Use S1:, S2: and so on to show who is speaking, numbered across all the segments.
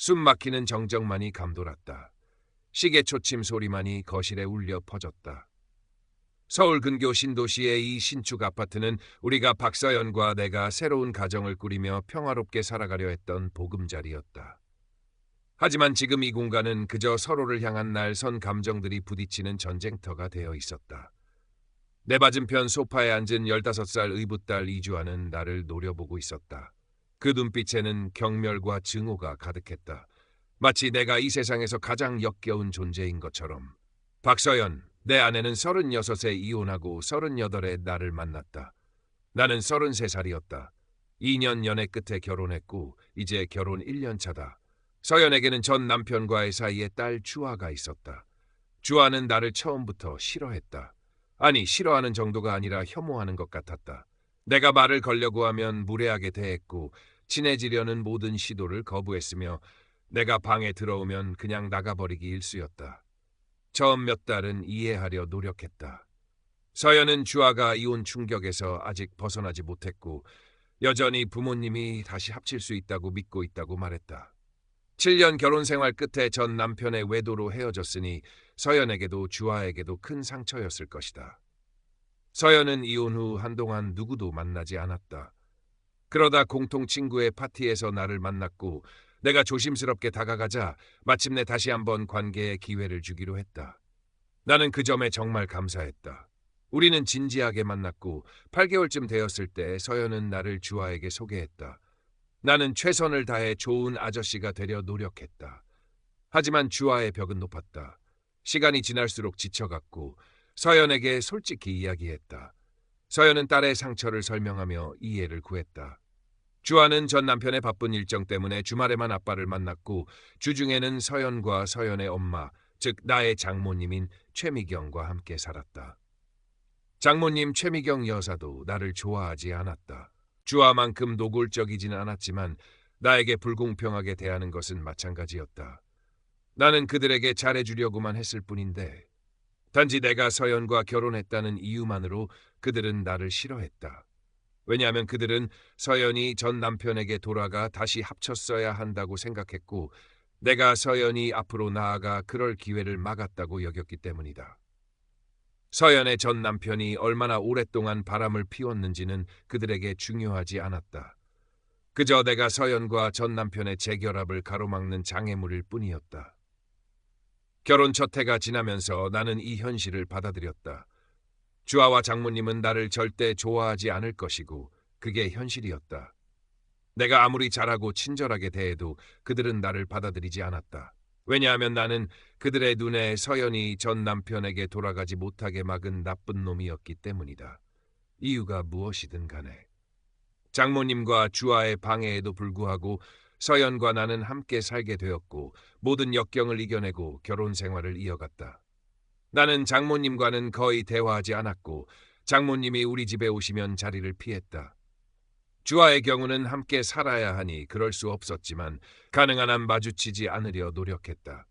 S1: 숨 막히는 정적만이 감돌았다. 시계 초침 소리만이 거실에 울려 퍼졌다. 서울 근교 신도시의 이 신축 아파트는 우리가 박서연과 내가 새로운 가정을 꾸리며 평화롭게 살아가려 했던 보금자리였다. 하지만 지금 이 공간은 그저 서로를 향한 날선 감정들이 부딪히는 전쟁터가 되어 있었다. 내 맞은편 소파에 앉은 15살 의붓딸 이주아는 나를 노려보고 있었다. 그 눈빛에는 경멸과 증오가 가득했다. 마치 내가 이 세상에서 가장 역겨운 존재인 것처럼. 박서연, 내 아내는 36에 이혼하고 38에 나를 만났다. 나는 33살이었다. 2년 연애 끝에 결혼했고 이제 결혼 1년 차다. 서연에게는 전 남편과의 사이에 딸 주아가 있었다. 주아는 나를 처음부터 싫어했다. 아니, 싫어하는 정도가 아니라 혐오하는 것 같았다. 내가 말을 걸려고 하면 무례하게 대했고 친해지려는 모든 시도를 거부했으며 내가 방에 들어오면 그냥 나가버리기 일쑤였다. 처음 몇 달은 이해하려 노력했다. 서연은 주아가 이혼 충격에서 아직 벗어나지 못했고 여전히 부모님이 다시 합칠 수 있다고 믿고 있다고 말했다. 7년 결혼 생활 끝에 전 남편의 외도로 헤어졌으니 서연에게도 주아에게도 큰 상처였을 것이다. 서연은 이혼 후 한동안 누구도 만나지 않았다. 그러다 공통 친구의 파티에서 나를 만났고 내가 조심스럽게 다가가자 마침내 다시 한번 관계에 기회를 주기로 했다. 나는 그 점에 정말 감사했다. 우리는 진지하게 만났고 8개월쯤 되었을 때 서연은 나를 주아에게 소개했다. 나는 최선을 다해 좋은 아저씨가 되려 노력했다. 하지만 주아의 벽은 높았다. 시간이 지날수록 지쳐갔고 서연에게 솔직히 이야기했다. 서연은 딸의 상처를 설명하며 이해를 구했다. 주아는 전 남편의 바쁜 일정 때문에 주말에만 아빠를 만났고 주중에는 서연과 서연의 엄마, 즉 나의 장모님인 최미경과 함께 살았다. 장모님 최미경 여사도 나를 좋아하지 않았다. 주아만큼 노골적이지는 않았지만 나에게 불공평하게 대하는 것은 마찬가지였다. 나는 그들에게 잘해주려고만 했을 뿐인데 단지 내가 서연과 결혼했다는 이유만으로 그들은 나를 싫어했다. 왜냐하면 그들은 서연이 전 남편에게 돌아가 다시 합쳤어야 한다고 생각했고 내가 서연이 앞으로 나아가 그럴 기회를 막았다고 여겼기 때문이다. 서연의 전 남편이 얼마나 오랫동안 바람을 피웠는지는 그들에게 중요하지 않았다. 그저 내가 서연과 전 남편의 재결합을 가로막는 장애물일 뿐이었다. 결혼 첫 해가 지나면서 나는 이 현실을 받아들였다. 주아와 장모님은 나를 절대 좋아하지 않을 것이고 그게 현실이었다. 내가 아무리 잘하고 친절하게 대해도 그들은 나를 받아들이지 않았다. 왜냐하면 나는 그들의 눈에 서연이 전 남편에게 돌아가지 못하게 막은 나쁜 놈이었기 때문이다. 이유가 무엇이든 간에. 장모님과 주아의 방해에도 불구하고 서연과 나는 함께 살게 되었고 모든 역경을 이겨내고 결혼 생활을 이어갔다. 나는 장모님과는 거의 대화하지 않았고 장모님이 우리 집에 오시면 자리를 피했다. 주아의 경우는 함께 살아야 하니 그럴 수 없었지만 가능한 한 마주치지 않으려 노력했다.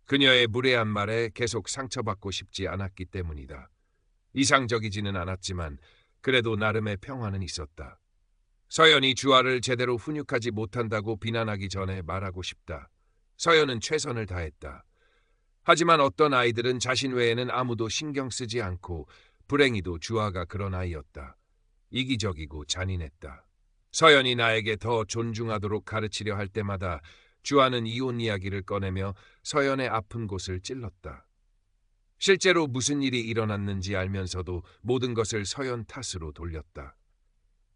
S1: 그녀의 무례한 말에 계속 상처받고 싶지 않았기 때문이다. 이상적이지는 않았지만 그래도 나름의 평화는 있었다. 서연이 주아를 제대로 훈육하지 못한다고 비난하기 전에 말하고 싶다. 서연은 최선을 다했다. 하지만 어떤 아이들은 자신 외에는 아무도 신경 쓰지 않고 불행히도 주아가 그런 아이였다. 이기적이고 잔인했다. 서연이 나에게 더 존중하도록 가르치려 할 때마다 주아는 이혼 이야기를 꺼내며 서연의 아픈 곳을 찔렀다. 실제로 무슨 일이 일어났는지 알면서도 모든 것을 서연 탓으로 돌렸다.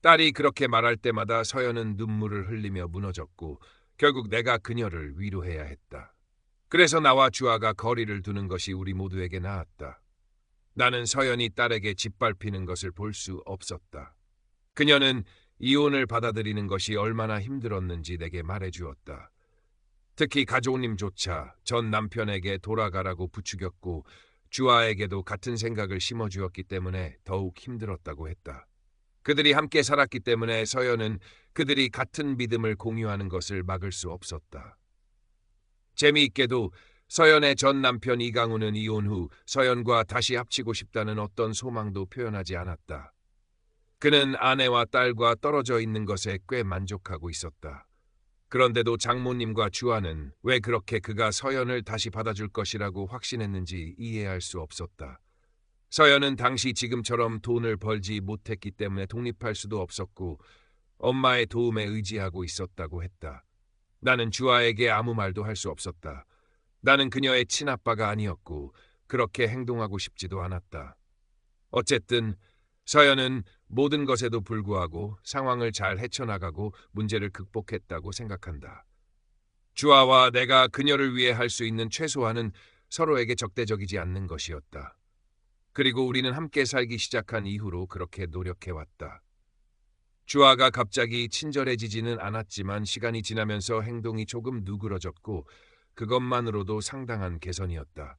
S1: 딸이 그렇게 말할 때마다 서연은 눈물을 흘리며 무너졌고 결국 내가 그녀를 위로해야 했다. 그래서 나와 주아가 거리를 두는 것이 우리 모두에게 나았다. 나는 서연이 딸에게 짓밟히는 것을 볼 수 없었다. 그녀는 이혼을 받아들이는 것이 얼마나 힘들었는지 내게 말해주었다. 특히 가족님조차 전 남편에게 돌아가라고 부추겼고 주아에게도 같은 생각을 심어주었기 때문에 더욱 힘들었다고 했다. 그들이 함께 살았기 때문에 서연은 그들이 같은 믿음을 공유하는 것을 막을 수 없었다. 재미있게도 서연의 전 남편 이강우는 이혼 후 서연과 다시 합치고 싶다는 어떤 소망도 표현하지 않았다. 그는 아내와 딸과 떨어져 있는 것에 꽤 만족하고 있었다. 그런데도 장모님과 주아는 왜 그렇게 그가 서연을 다시 받아줄 것이라고 확신했는지 이해할 수 없었다. 서연은 당시 지금처럼 돈을 벌지 못했기 때문에 독립할 수도 없었고 엄마의 도움에 의지하고 있었다고 했다. 나는 주아에게 아무 말도 할 수 없었다. 나는 그녀의 친아빠가 아니었고 그렇게 행동하고 싶지도 않았다. 어쨌든 서연은 모든 것에도 불구하고 상황을 잘 헤쳐나가고 문제를 극복했다고 생각한다. 주아와 내가 그녀를 위해 할 수 있는 최소한은 서로에게 적대적이지 않는 것이었다. 그리고 우리는 함께 살기 시작한 이후로 그렇게 노력해왔다. 주아가 갑자기 친절해지지는 않았지만 시간이 지나면서 행동이 조금 누그러졌고 그것만으로도 상당한 개선이었다.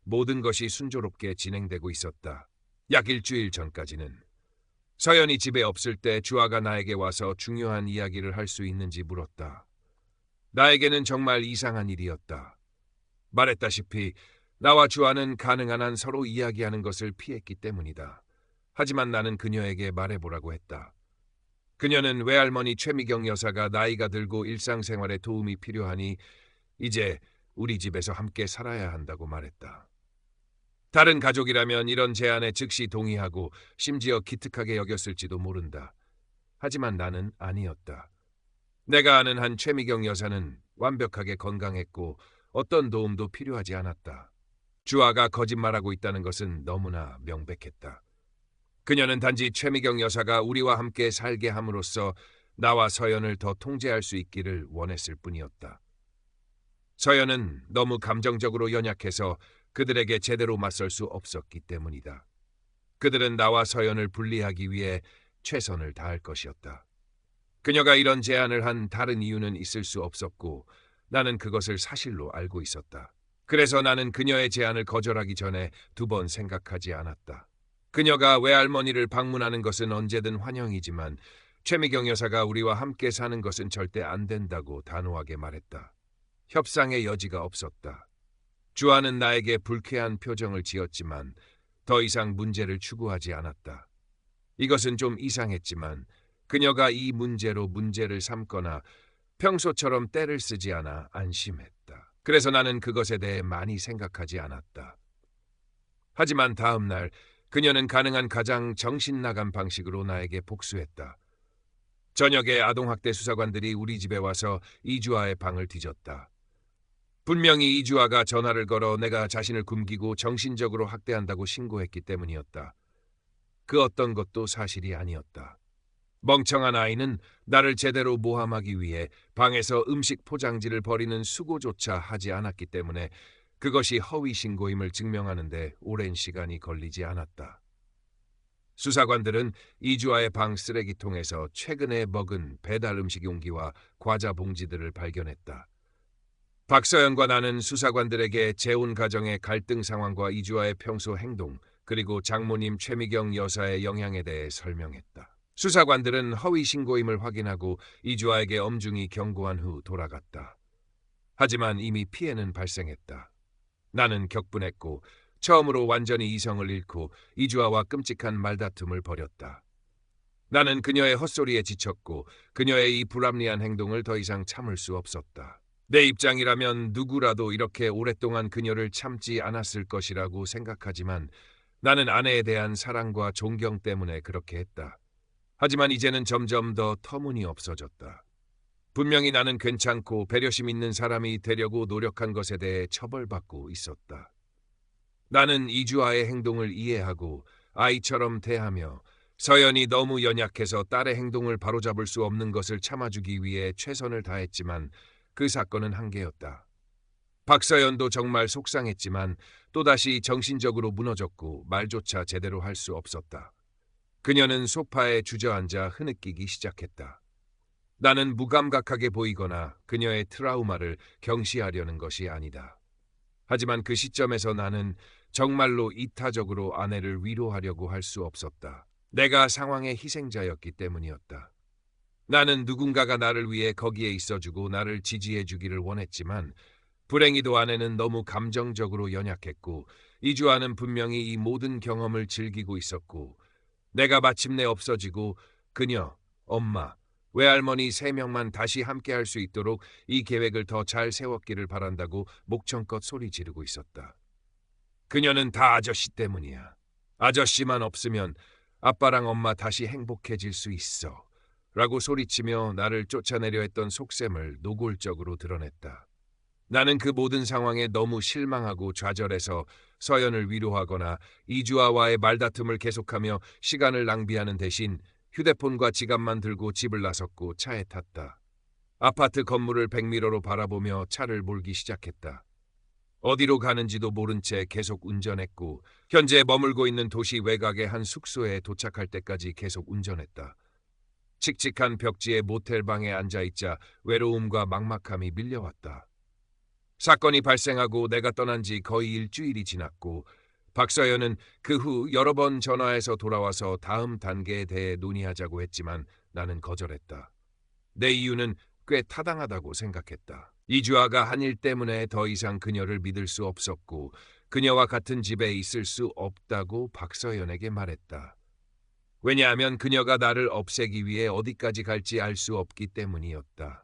S1: 모든 것이 순조롭게 진행되고 있었다. 약 일주일 전까지는. 서연이 집에 없을 때 주아가 나에게 와서 중요한 이야기를 할 수 있는지 물었다. 나에게는 정말 이상한 일이었다. 말했다시피 나와 주아는 가능한 한 서로 이야기하는 것을 피했기 때문이다. 하지만 나는 그녀에게 말해보라고 했다. 그녀는 외할머니 최미경 여사가 나이가 들고 일상생활에 도움이 필요하니 이제 우리 집에서 함께 살아야 한다고 말했다. 다른 가족이라면 이런 제안에 즉시 동의하고 심지어 기특하게 여겼을지도 모른다. 하지만 나는 아니었다. 내가 아는 한 최미경 여사는 완벽하게 건강했고 어떤 도움도 필요하지 않았다. 주아가 거짓말하고 있다는 것은 너무나 명백했다. 그녀는 단지 최미경 여사가 우리와 함께 살게 함으로써 나와 서연을 더 통제할 수 있기를 원했을 뿐이었다. 서연은 너무 감정적으로 연약해서 그들에게 제대로 맞설 수 없었기 때문이다. 그들은 나와 서연을 분리하기 위해 최선을 다할 것이었다. 그녀가 이런 제안을 한 다른 이유는 있을 수 없었고 나는 그것을 사실로 알고 있었다. 그래서 나는 그녀의 제안을 거절하기 전에 2번 생각하지 않았다. 그녀가 외할머니를 방문하는 것은 언제든 환영이지만 최미경 여사가 우리와 함께 사는 것은 절대 안 된다고 단호하게 말했다. 협상의 여지가 없었다. 주아는 나에게 불쾌한 표정을 지었지만 더 이상 문제를 추구하지 않았다. 이것은 좀 이상했지만 그녀가 이 문제로 문제를 삼거나 평소처럼 떼를 쓰지 않아 안심했다. 그래서 나는 그것에 대해 많이 생각하지 않았다. 하지만 다음 날 그녀는 가능한 가장 정신나간 방식으로 나에게 복수했다. 저녁에 아동학대 수사관들이 우리 집에 와서 이주아의 방을 뒤졌다. 분명히 이주아가 전화를 걸어 내가 자신을 굶기고 정신적으로 학대한다고 신고했기 때문이었다. 그 어떤 것도 사실이 아니었다. 멍청한 아이는 나를 제대로 모함하기 위해 방에서 음식 포장지를 버리는 수고조차 하지 않았기 때문에 그것이 허위 신고임을 증명하는 데 오랜 시간이 걸리지 않았다. 수사관들은 이주아의 방 쓰레기통에서 최근에 먹은 배달 음식 용기와 과자 봉지들을 발견했다. 박서연과 나는 수사관들에게 재혼 가정의 갈등 상황과 이주아의 평소 행동, 그리고 장모님 최미경 여사의 영향에 대해 설명했다. 수사관들은 허위 신고임을 확인하고 이주아에게 엄중히 경고한 후 돌아갔다. 하지만 이미 피해는 발생했다. 나는 격분했고 처음으로 완전히 이성을 잃고 이주아와 끔찍한 말다툼을 벌였다. 나는 그녀의 헛소리에 지쳤고 그녀의 이 불합리한 행동을 더 이상 참을 수 없었다. 내 입장이라면 누구라도 이렇게 오랫동안 그녀를 참지 않았을 것이라고 생각하지만 나는 아내에 대한 사랑과 존경 때문에 그렇게 했다. 하지만 이제는 점점 더 터무니없어졌다. 분명히 나는 괜찮고 배려심 있는 사람이 되려고 노력한 것에 대해 처벌받고 있었다. 나는 이주아의 행동을 이해하고 아이처럼 대하며 서연이 너무 연약해서 딸의 행동을 바로잡을 수 없는 것을 참아주기 위해 최선을 다했지만 그 사건은 한계였다. 박서연도 정말 속상했지만 또다시 정신적으로 무너졌고 말조차 제대로 할 수 없었다. 그녀는 소파에 주저앉아 흐느끼기 시작했다. 나는 무감각하게 보이거나 그녀의 트라우마를 경시하려는 것이 아니다. 하지만 그 시점에서 나는 정말로 이타적으로 아내를 위로하려고 할 수 없었다. 내가 상황의 희생자였기 때문이었다. 나는 누군가가 나를 위해 거기에 있어주고 나를 지지해주기를 원했지만 불행히도 아내는 너무 감정적으로 연약했고 이주아는 분명히 이 모든 경험을 즐기고 있었고 내가 마침내 없어지고 그녀, 엄마, 외할머니 3명만 다시 함께할 수 있도록 이 계획을 더 잘 세웠기를 바란다고 목청껏 소리 지르고 있었다. 그녀는 다 아저씨 때문이야. 아저씨만 없으면 아빠랑 엄마 다시 행복해질 수 있어. 라고 소리치며 나를 쫓아내려 했던 속셈을 노골적으로 드러냈다. 나는 그 모든 상황에 너무 실망하고 좌절해서 서연을 위로하거나 이주아와의 말다툼을 계속하며 시간을 낭비하는 대신 휴대폰과 지갑만 들고 집을 나섰고 차에 탔다. 아파트 건물을 백미러로 바라보며 차를 몰기 시작했다. 어디로 가는지도 모른 채 계속 운전했고 현재 머물고 있는 도시 외곽의 한 숙소에 도착할 때까지 계속 운전했다. 칙칙한 벽지의 모텔방에 앉아있자 외로움과 막막함이 밀려왔다. 사건이 발생하고 내가 떠난 지 거의 일주일이 지났고 박서연은 그 후 여러 번 전화해서 돌아와서 다음 단계에 대해 논의하자고 했지만 나는 거절했다. 내 이유는 꽤 타당하다고 생각했다. 이주아가 한 일 때문에 더 이상 그녀를 믿을 수 없었고 그녀와 같은 집에 있을 수 없다고 박서연에게 말했다. 왜냐하면 그녀가 나를 없애기 위해 어디까지 갈지 알 수 없기 때문이었다.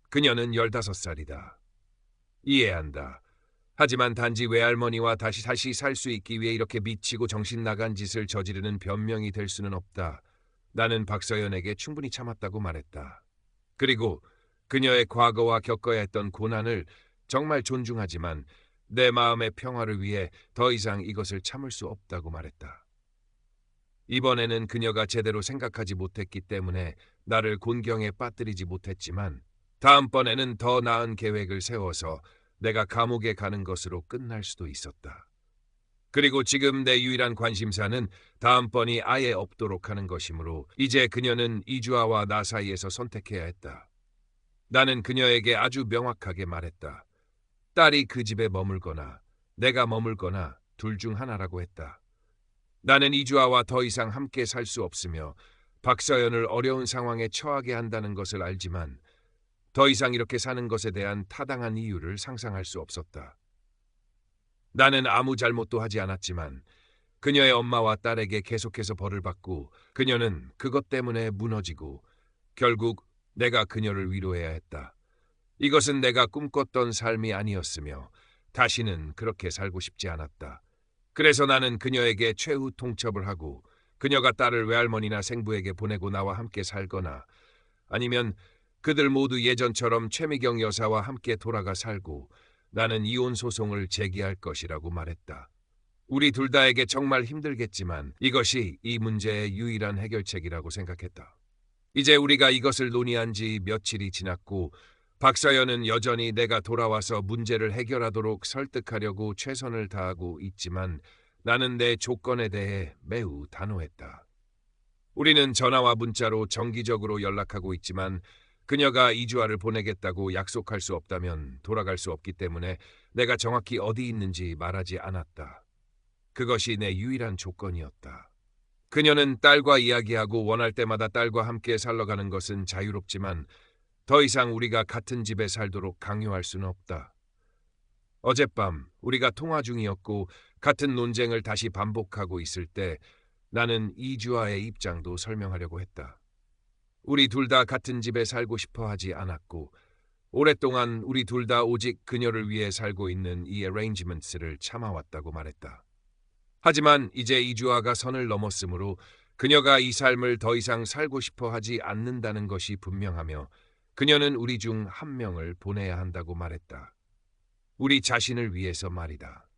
S1: 그녀는 15살이다. 이해한다. 하지만 단지 외할머니와 다시 살 수 있기 위해 이렇게 미치고 정신 나간 짓을 저지르는 변명이 될 수는 없다. 나는 박서연에게 충분히 참았다고 말했다. 그리고 그녀의 과거와 겪어야 했던 고난을 정말 존중하지만 내 마음의 평화를 위해 더 이상 이것을 참을 수 없다고 말했다. 이번에는 그녀가 제대로 생각하지 못했기 때문에 나를 곤경에 빠뜨리지 못했지만 다음번에는 더 나은 계획을 세워서 내가 감옥에 가는 것으로 끝날 수도 있었다. 그리고 지금 내 유일한 관심사는 다음번이 아예 없도록 하는 것이므로 이제 그녀는 이주아와 나 사이에서 선택해야 했다. 나는 그녀에게 아주 명확하게 말했다. 딸이 그 집에 머물거나 내가 머물거나 둘 중 하나라고 했다. 나는 이주아와 더 이상 함께 살 수 없으며 박서연을 어려운 상황에 처하게 한다는 것을 알지만 더 이상 이렇게 사는 것에 대한 타당한 이유를 상상할 수 없었다. 나는 아무 잘못도 하지 않았지만 그녀의 엄마와 딸에게 계속해서 벌을 받고 그녀는 그것 때문에 무너지고 결국 내가 그녀를 위로해야 했다. 이것은 내가 꿈꿨던 삶이 아니었으며 다시는 그렇게 살고 싶지 않았다. 그래서 나는 그녀에게 최후 통첩을 하고 그녀가 딸을 외할머니나 생부에게 보내고 나와 함께 살거나 아니면 그들 모두 예전처럼 최미경 여사와 함께 돌아가 살고 나는 이혼 소송을 제기할 것이라고 말했다. 우리 둘 다에게 정말 힘들겠지만 이것이 이 문제의 유일한 해결책이라고 생각했다. 이제 우리가 이것을 논의한 지 며칠이 지났고 박서연은 여전히 내가 돌아와서 문제를 해결하도록 설득하려고 최선을 다하고 있지만 나는 내 조건에 대해 매우 단호했다. 우리는 전화와 문자로 정기적으로 연락하고 있지만 그녀가 이주아를 보내겠다고 약속할 수 없다면 돌아갈 수 없기 때문에 내가 정확히 어디 있는지 말하지 않았다. 그것이 내 유일한 조건이었다. 그녀는 딸과 이야기하고 원할 때마다 딸과 함께 살러 가는 것은 자유롭지만 더 이상 우리가 같은 집에 살도록 강요할 수는 없다. 어젯밤 우리가 통화 중이었고 같은 논쟁을 다시 반복하고 있을 때 나는 이주아의 입장도 설명하려고 했다. 우리 둘 다 같은 집에 살고 싶어 하지 않았고 오랫동안 우리 둘 다 오직 그녀를 위해 살고 있는 이 어레인지먼트를 참아왔다고 말했다. 하지만 이제 이주아가 선을 넘었으므로 그녀가 이 삶을 더 이상 살고 싶어 하지 않는다는 것이 분명하며 그녀는 우리 중 한 명을 보내야 한다고 말했다. 우리 자신을 위해서 말이다.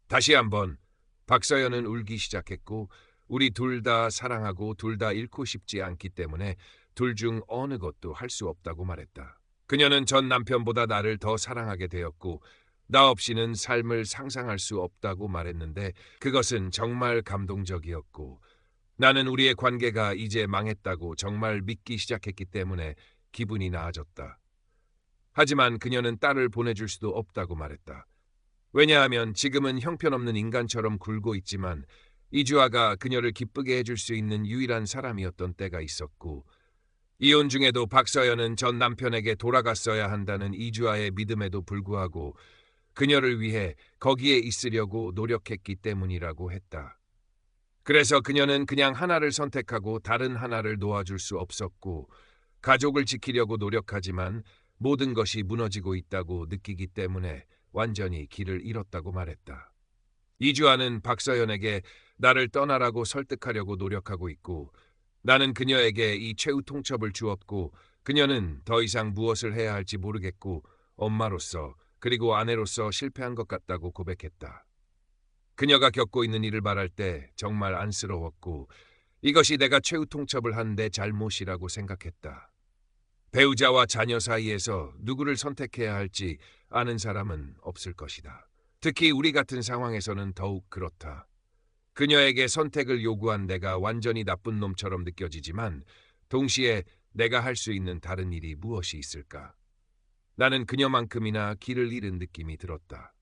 S1: 다시 한번 박서연은 울기 시작했고 우리 둘 다 사랑하고 둘 다 잃고 싶지 않기 때문에 둘 중 어느 것도 할 수 없다고 말했다. 그녀는 전 남편보다 나를 더 사랑하게 되었고 나 없이는 삶을 상상할 수 없다고 말했는데 그것은 정말 감동적이었고 나는 우리의 관계가 이제 망했다고 정말 믿기 시작했기 때문에 기분이 나아졌다. 하지만 그녀는 딸을 보내줄 수도 없다고 말했다. 왜냐하면 지금은 형편없는 인간처럼 굴고 있지만 이주아가 그녀를 기쁘게 해줄 수 있는 유일한 사람이었던 때가 있었고 이혼 중에도 박서연은 전 남편에게 돌아갔어야 한다는 이주아의 믿음에도 불구하고 그녀를 위해 거기에 있으려고 노력했기 때문이라고 했다. 그래서 그녀는 그냥 하나를 선택하고 다른 하나를 놓아줄 수 없었고 가족을 지키려고 노력하지만 모든 것이 무너지고 있다고 느끼기 때문에 완전히 길을 잃었다고 말했다. 이주아는 박서연에게 나를 떠나라고 설득하려고 노력하고 있고 나는 그녀에게 이 최후 통첩을 주었고 그녀는 더 이상 무엇을 해야 할지 모르겠고 엄마로서 그리고 아내로서 실패한 것 같다고 고백했다. 그녀가 겪고 있는 일을 말할 때 정말 안쓰러웠고 이것이 내가 최후 통첩을 한 내 잘못이라고 생각했다. 배우자와 자녀 사이에서 누구를 선택해야 할지 아는 사람은 없을 것이다. 특히 우리 같은 상황에서는 더욱 그렇다. 그녀에게 선택을 요구한 내가 완전히 나쁜 놈처럼 느껴지지만 동시에 내가 할 수 있는 다른 일이 무엇이 있을까? 나는 그녀만큼이나 길을 잃은 느낌이 들었다.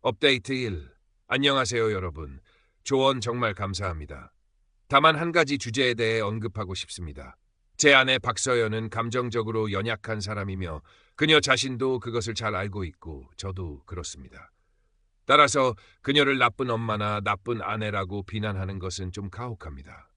S1: 업데이트 1. 안녕하세요 여러분. 조언 정말 감사합니다. 다만 한 가지 주제에 대해 언급하고 싶습니다. 제 아내 박서연은 감정적으로 연약한 사람이며 그녀 자신도 그것을 잘 알고 있고 저도 그렇습니다. 따라서 그녀를 나쁜 엄마나 나쁜 아내라고 비난하는 것은 좀 가혹합니다.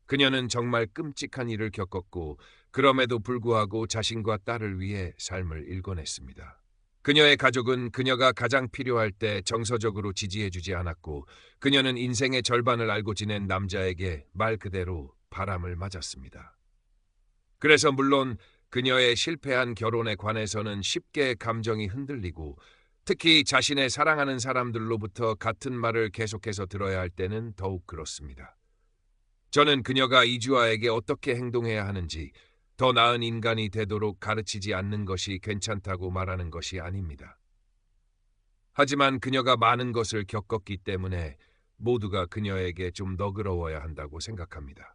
S1: 그녀는 정말 끔찍한 일을 겪었고 그럼에도 불구하고 자신과 딸을 위해 삶을 일궈냈습니다. 그녀의 가족은 그녀가 가장 필요할 때 정서적으로 지지해주지 않았고 그녀는 인생의 절반을 알고 지낸 남자에게 말 그대로 바람을 맞았습니다. 그래서 물론 그녀의 실패한 결혼에 관해서는 쉽게 감정이 흔들리고 특히 자신의 사랑하는 사람들로부터 같은 말을 계속해서 들어야 할 때는 더욱 그렇습니다. 저는 그녀가 이주아에게 어떻게 행동해야 하는지 더 나은 인간이 되도록 가르치지 않는 것이 괜찮다고 말하는 것이 아닙니다. 하지만 그녀가 많은 것을 겪었기 때문에 모두가 그녀에게 좀 너그러워야 한다고 생각합니다.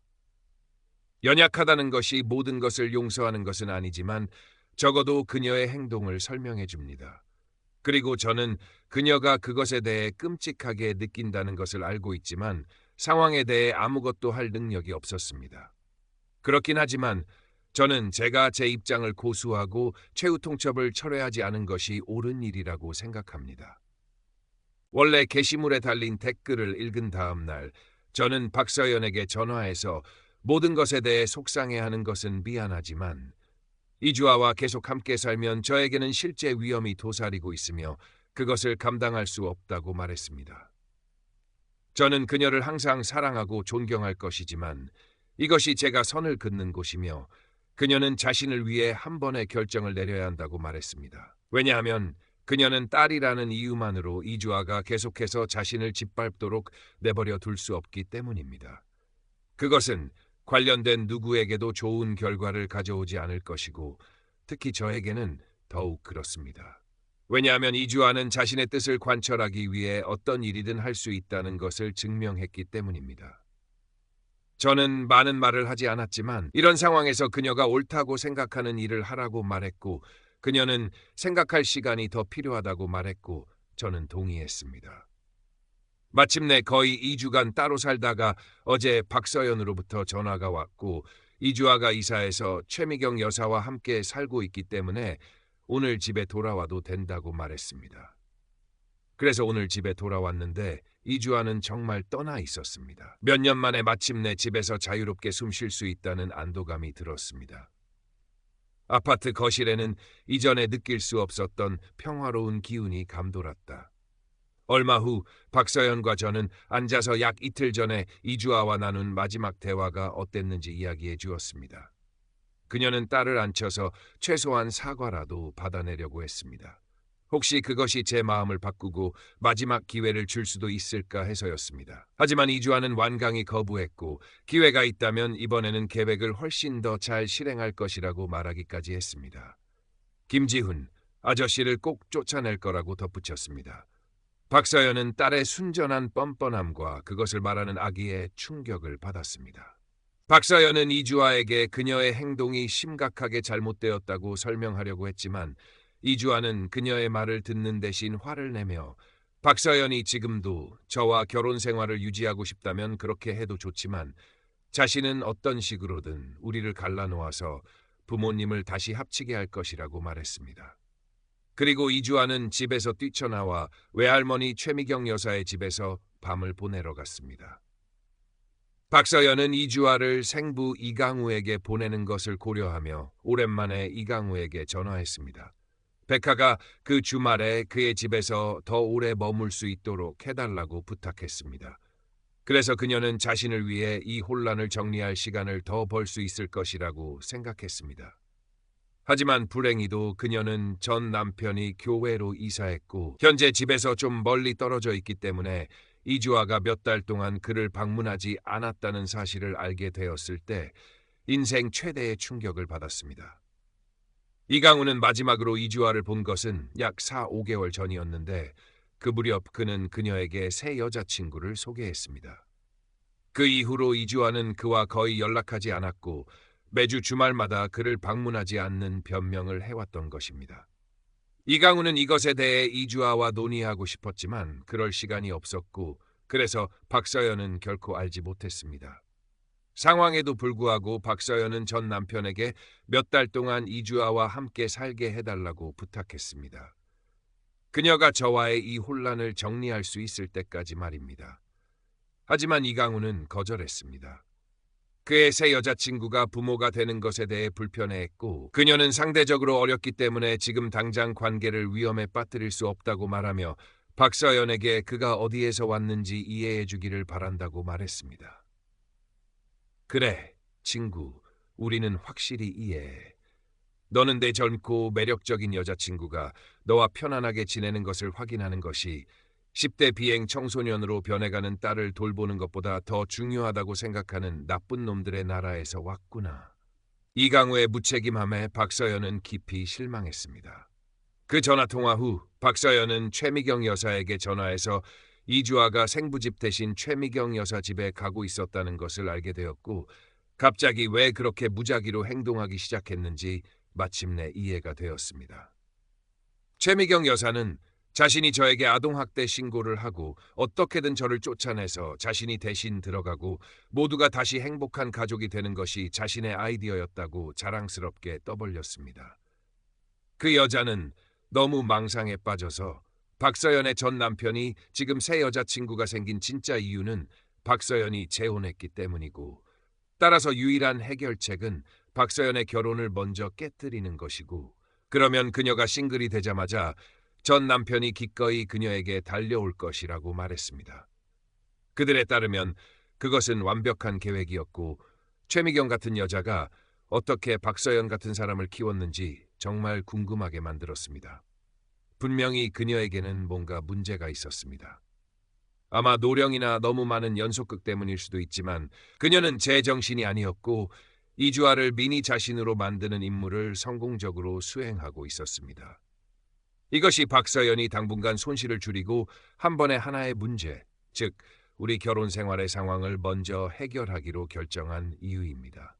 S1: 연약하다는 것이 모든 것을 용서하는 것은 아니지만 적어도 그녀의 행동을 설명해 줍니다. 그리고 저는 그녀가 그것에 대해 끔찍하게 느낀다는 것을 알고 있지만 상황에 대해 아무것도 할 능력이 없었습니다. 그렇긴 하지만 저는 제가 제 입장을 고수하고 최후 통첩을 철회하지 않은 것이 옳은 일이라고 생각합니다. 원래 게시물에 달린 댓글을 읽은 다음 날 저는 박서연에게 전화해서 모든 것에 대해 속상해하는 것은 미안하지만 이주아와 계속 함께 살면 저에게는 실제 위험이 도사리고 있으며 그것을 감당할 수 없다고 말했습니다. 저는 그녀를 항상 사랑하고 존경할 것이지만 이것이 제가 선을 긋는 곳이며 그녀는 자신을 위해 한 번의 결정을 내려야 한다고 말했습니다. 왜냐하면 그녀는 딸이라는 이유만으로 이주아가 계속해서 자신을 짓밟도록 내버려 둘 수 없기 때문입니다. 그것은 관련된 누구에게도 좋은 결과를 가져오지 않을 것이고 특히 저에게는 더욱 그렇습니다. 왜냐하면 이주아는 자신의 뜻을 관철하기 위해 어떤 일이든 할 수 있다는 것을 증명했기 때문입니다. 저는 많은 말을 하지 않았지만 이런 상황에서 그녀가 옳다고 생각하는 일을 하라고 말했고 그녀는 생각할 시간이 더 필요하다고 말했고 저는 동의했습니다. 마침내 거의 2주간 따로 살다가 어제 박서연으로부터 전화가 왔고 이주아가 이사해서 최미경 여사와 함께 살고 있기 때문에 오늘 집에 돌아와도 된다고 말했습니다. 그래서 오늘 집에 돌아왔는데 이주아는 정말 떠나 있었습니다. 몇 년 만에 마침내 집에서 자유롭게 숨 쉴 수 있다는 안도감이 들었습니다. 아파트 거실에는 이전에 느낄 수 없었던 평화로운 기운이 감돌았다. 얼마 후 박서연과 저는 앉아서 약 이틀 전에 이주아와 나눈 마지막 대화가 어땠는지 이야기해 주었습니다. 그녀는 딸을 안쳐서 최소한 사과라도 받아내려고 했습니다. 혹시 그것이 제 마음을 바꾸고 마지막 기회를 줄 수도 있을까 해서였습니다. 하지만 이주아는 완강히 거부했고 기회가 있다면 이번에는 계획을 훨씬 더 잘 실행할 것이라고 말하기까지 했습니다. 김지훈, 아저씨를 꼭 쫓아낼 거라고 덧붙였습니다. 박서연은 딸의 순전한 뻔뻔함과 그것을 말하는 아기에 충격을 받았습니다. 박서연은 이주아에게 그녀의 행동이 심각하게 잘못되었다고 설명하려고 했지만 이주아는 그녀의 말을 듣는 대신 화를 내며 박서연이 지금도 저와 결혼 생활을 유지하고 싶다면 그렇게 해도 좋지만 자신은 어떤 식으로든 우리를 갈라놓아서 부모님을 다시 합치게 할 것이라고 말했습니다. 그리고 이주아는 집에서 뛰쳐나와 외할머니 최미경 여사의 집에서 밤을 보내러 갔습니다. 박서연은 이주아를 생부 이강우에게 보내는 것을 고려하며 오랜만에 이강우에게 전화했습니다. 백하가 그 주말에 그의 집에서 더 오래 머물 수 있도록 해달라고 부탁했습니다. 그래서 그녀는 자신을 위해 이 혼란을 정리할 시간을 더 벌 수 있을 것이라고 생각했습니다. 하지만 불행히도 그녀는 전 남편이 교회로 이사했고 현재 집에서 좀 멀리 떨어져 있기 때문에 이주아가 몇 달 동안 그를 방문하지 않았다는 사실을 알게 되었을 때 인생 최대의 충격을 받았습니다. 이강우는 마지막으로 이주아를 본 것은 약 4, 5개월 전이었는데 그 무렵 그는 그녀에게 새 여자친구를 소개했습니다. 그 이후로 이주아는 그와 거의 연락하지 않았고 매주 주말마다 그를 방문하지 않는 변명을 해왔던 것입니다. 이강우는 이것에 대해 이주아와 논의하고 싶었지만 그럴 시간이 없었고 그래서 박서연은 결코 알지 못했습니다. 상황에도 불구하고 박서연은 전 남편에게 몇 달 동안 이주아와 함께 살게 해달라고 부탁했습니다. 그녀가 저와의 이 혼란을 정리할 수 있을 때까지 말입니다. 하지만 이강우는 거절했습니다. 그의 새 여자친구가 부모가 되는 것에 대해 불편해했고 그녀는 상대적으로 어렸기 때문에 지금 당장 관계를 위험에 빠뜨릴 수 없다고 말하며 박서연에게 그가 어디에서 왔는지 이해해 주기를 바란다고 말했습니다. 그래, 친구, 우리는 확실히 이해해. 너는 내 젊고 매력적인 여자친구가 너와 편안하게 지내는 것을 확인하는 것이 10대 비행 청소년으로 변해가는 딸을 돌보는 것보다 더 중요하다고 생각하는 나쁜 놈들의 나라에서 왔구나. 이강우의 무책임함에 박서연은 깊이 실망했습니다. 그 전화통화 후 박서연은 최미경 여사에게 전화해서 이주아가 생부집 대신 최미경 여사 집에 가고 있었다는 것을 알게 되었고 갑자기 왜 그렇게 무작위로 행동하기 시작했는지 마침내 이해가 되었습니다. 최미경 여사는 자신이 저에게 아동학대 신고를 하고 어떻게든 저를 쫓아내서 자신이 대신 들어가고 모두가 다시 행복한 가족이 되는 것이 자신의 아이디어였다고 자랑스럽게 떠벌렸습니다. 그 여자는 너무 망상에 빠져서 박서연의 전 남편이 지금 새 여자친구가 생긴 진짜 이유는 박서연이 재혼했기 때문이고 따라서 유일한 해결책은 박서연의 결혼을 먼저 깨뜨리는 것이고 그러면 그녀가 싱글이 되자마자 전 남편이 기꺼이 그녀에게 달려올 것이라고 말했습니다. 그들에 따르면 그것은 완벽한 계획이었고 최미경 같은 여자가 어떻게 박서연 같은 사람을 키웠는지 정말 궁금하게 만들었습니다. 분명히 그녀에게는 뭔가 문제가 있었습니다. 아마 노령이나 너무 많은 연속극 때문일 수도 있지만 그녀는 제정신이 아니었고 이주아를 미니 자신으로 만드는 임무를 성공적으로 수행하고 있었습니다. 이것이 박서연이 당분간 손실을 줄이고 한 번에 하나의 문제, 즉 우리 결혼 생활의 상황을 먼저 해결하기로 결정한 이유입니다.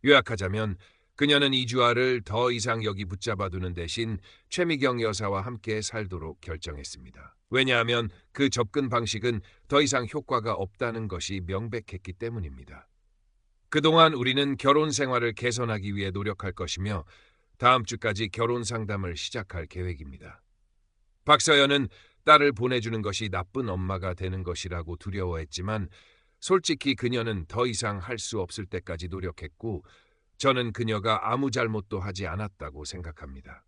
S1: 요약하자면 그녀는 이주아를 더 이상 여기 붙잡아두는 대신 최미경 여사와 함께 살도록 결정했습니다. 왜냐하면 그 접근 방식은 더 이상 효과가 없다는 것이 명백했기 때문입니다. 그동안 우리는 결혼 생활을 개선하기 위해 노력할 것이며 다음 주까지 결혼 상담을 시작할 계획입니다. 박서연은 딸을 보내주는 것이 나쁜 엄마가 되는 것이라고 두려워했지만 솔직히 그녀는 더 이상 할 수 없을 때까지 노력했고 저는 그녀가 아무 잘못도 하지 않았다고 생각합니다.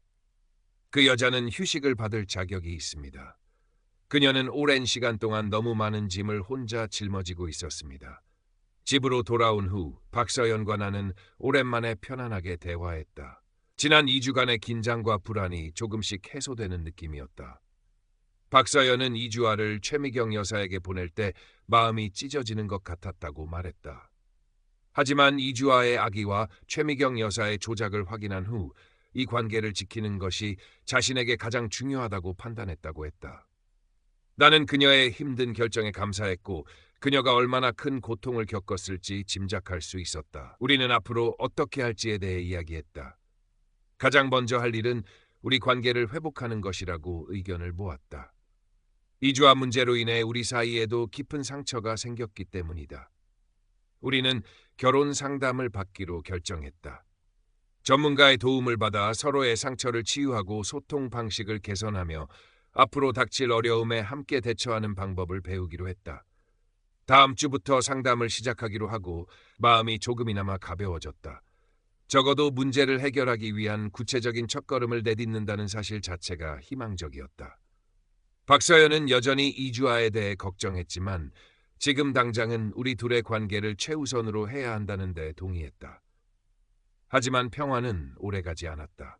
S1: 그 여자는 휴식을 받을 자격이 있습니다. 그녀는 오랜 시간 동안 너무 많은 짐을 혼자 짊어지고 있었습니다. 집으로 돌아온 후 박서연과 나는 오랜만에 편안하게 대화했다. 지난 2주간의 긴장과 불안이 조금씩 해소되는 느낌이었다. 박서연은 이주아를 최미경 여사에게 보낼 때 마음이 찢어지는 것 같았다고 말했다. 하지만 이주아의 아기와 최미경 여사의 조작을 확인한 후 이 관계를 지키는 것이 자신에게 가장 중요하다고 판단했다고 했다. 나는 그녀의 힘든 결정에 감사했고 그녀가 얼마나 큰 고통을 겪었을지 짐작할 수 있었다. 우리는 앞으로 어떻게 할지에 대해 이야기했다. 가장 먼저 할 일은 우리 관계를 회복하는 것이라고 의견을 모았다. 이주아 문제로 인해 우리 사이에도 깊은 상처가 생겼기 때문이다. 우리는 결혼 상담을 받기로 결정했다. 전문가의 도움을 받아 서로의 상처를 치유하고 소통 방식을 개선하며 앞으로 닥칠 어려움에 함께 대처하는 방법을 배우기로 했다. 다음 주부터 상담을 시작하기로 하고 마음이 조금이나마 가벼워졌다. 적어도 문제를 해결하기 위한 구체적인 첫걸음을 내딛는다는 사실 자체가 희망적이었다. 박서연은 여전히 이주아에 대해 걱정했지만 지금 당장은 우리 둘의 관계를 최우선으로 해야 한다는 데 동의했다. 하지만 평화는 오래가지 않았다.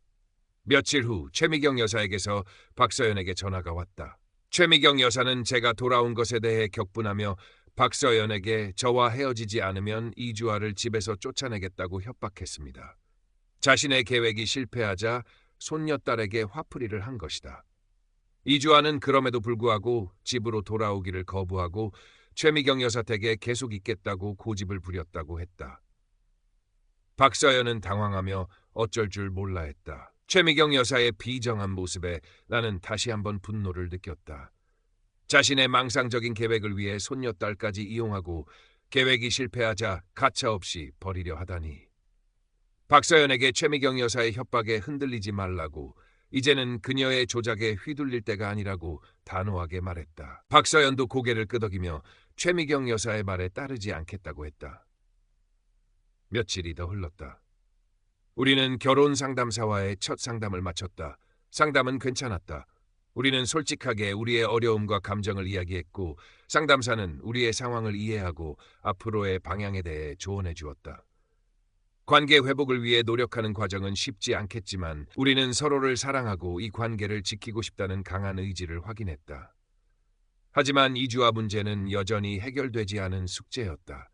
S1: 며칠 후 최미경 여사에게서 박서연에게 전화가 왔다. 최미경 여사는 제가 돌아온 것에 대해 격분하며 박서연에게 저와 헤어지지 않으면 이주아를 집에서 쫓아내겠다고 협박했습니다. 자신의 계획이 실패하자 손녀딸에게 화풀이를 한 것이다. 이주아는 그럼에도 불구하고 집으로 돌아오기를 거부하고 최미경 여사 댁에 계속 있겠다고 고집을 부렸다고 했다. 박서연은 당황하며 어쩔 줄 몰라 했다. 최미경 여사의 비정한 모습에 나는 다시 한번 분노를 느꼈다. 자신의 망상적인 계획을 위해 손녀딸까지 이용하고 계획이 실패하자 가차없이 버리려 하다니. 박서연에게 최미경 여사의 협박에 흔들리지 말라고, 이제는 그녀의 조작에 휘둘릴 때가 아니라고 단호하게 말했다. 박서연도 고개를 끄덕이며 최미경 여사의 말에 따르지 않겠다고 했다. 며칠이 더 흘렀다. 우리는 결혼 상담사와의 첫 상담을 마쳤다. 상담은 괜찮았다. 우리는 솔직하게 우리의 어려움과 감정을 이야기했고 상담사는 우리의 상황을 이해하고 앞으로의 방향에 대해 조언해 주었다. 관계 회복을 위해 노력하는 과정은 쉽지 않겠지만 우리는 서로를 사랑하고 이 관계를 지키고 싶다는 강한 의지를 확인했다. 하지만 이주아 문제는 여전히 해결되지 않은 숙제였다.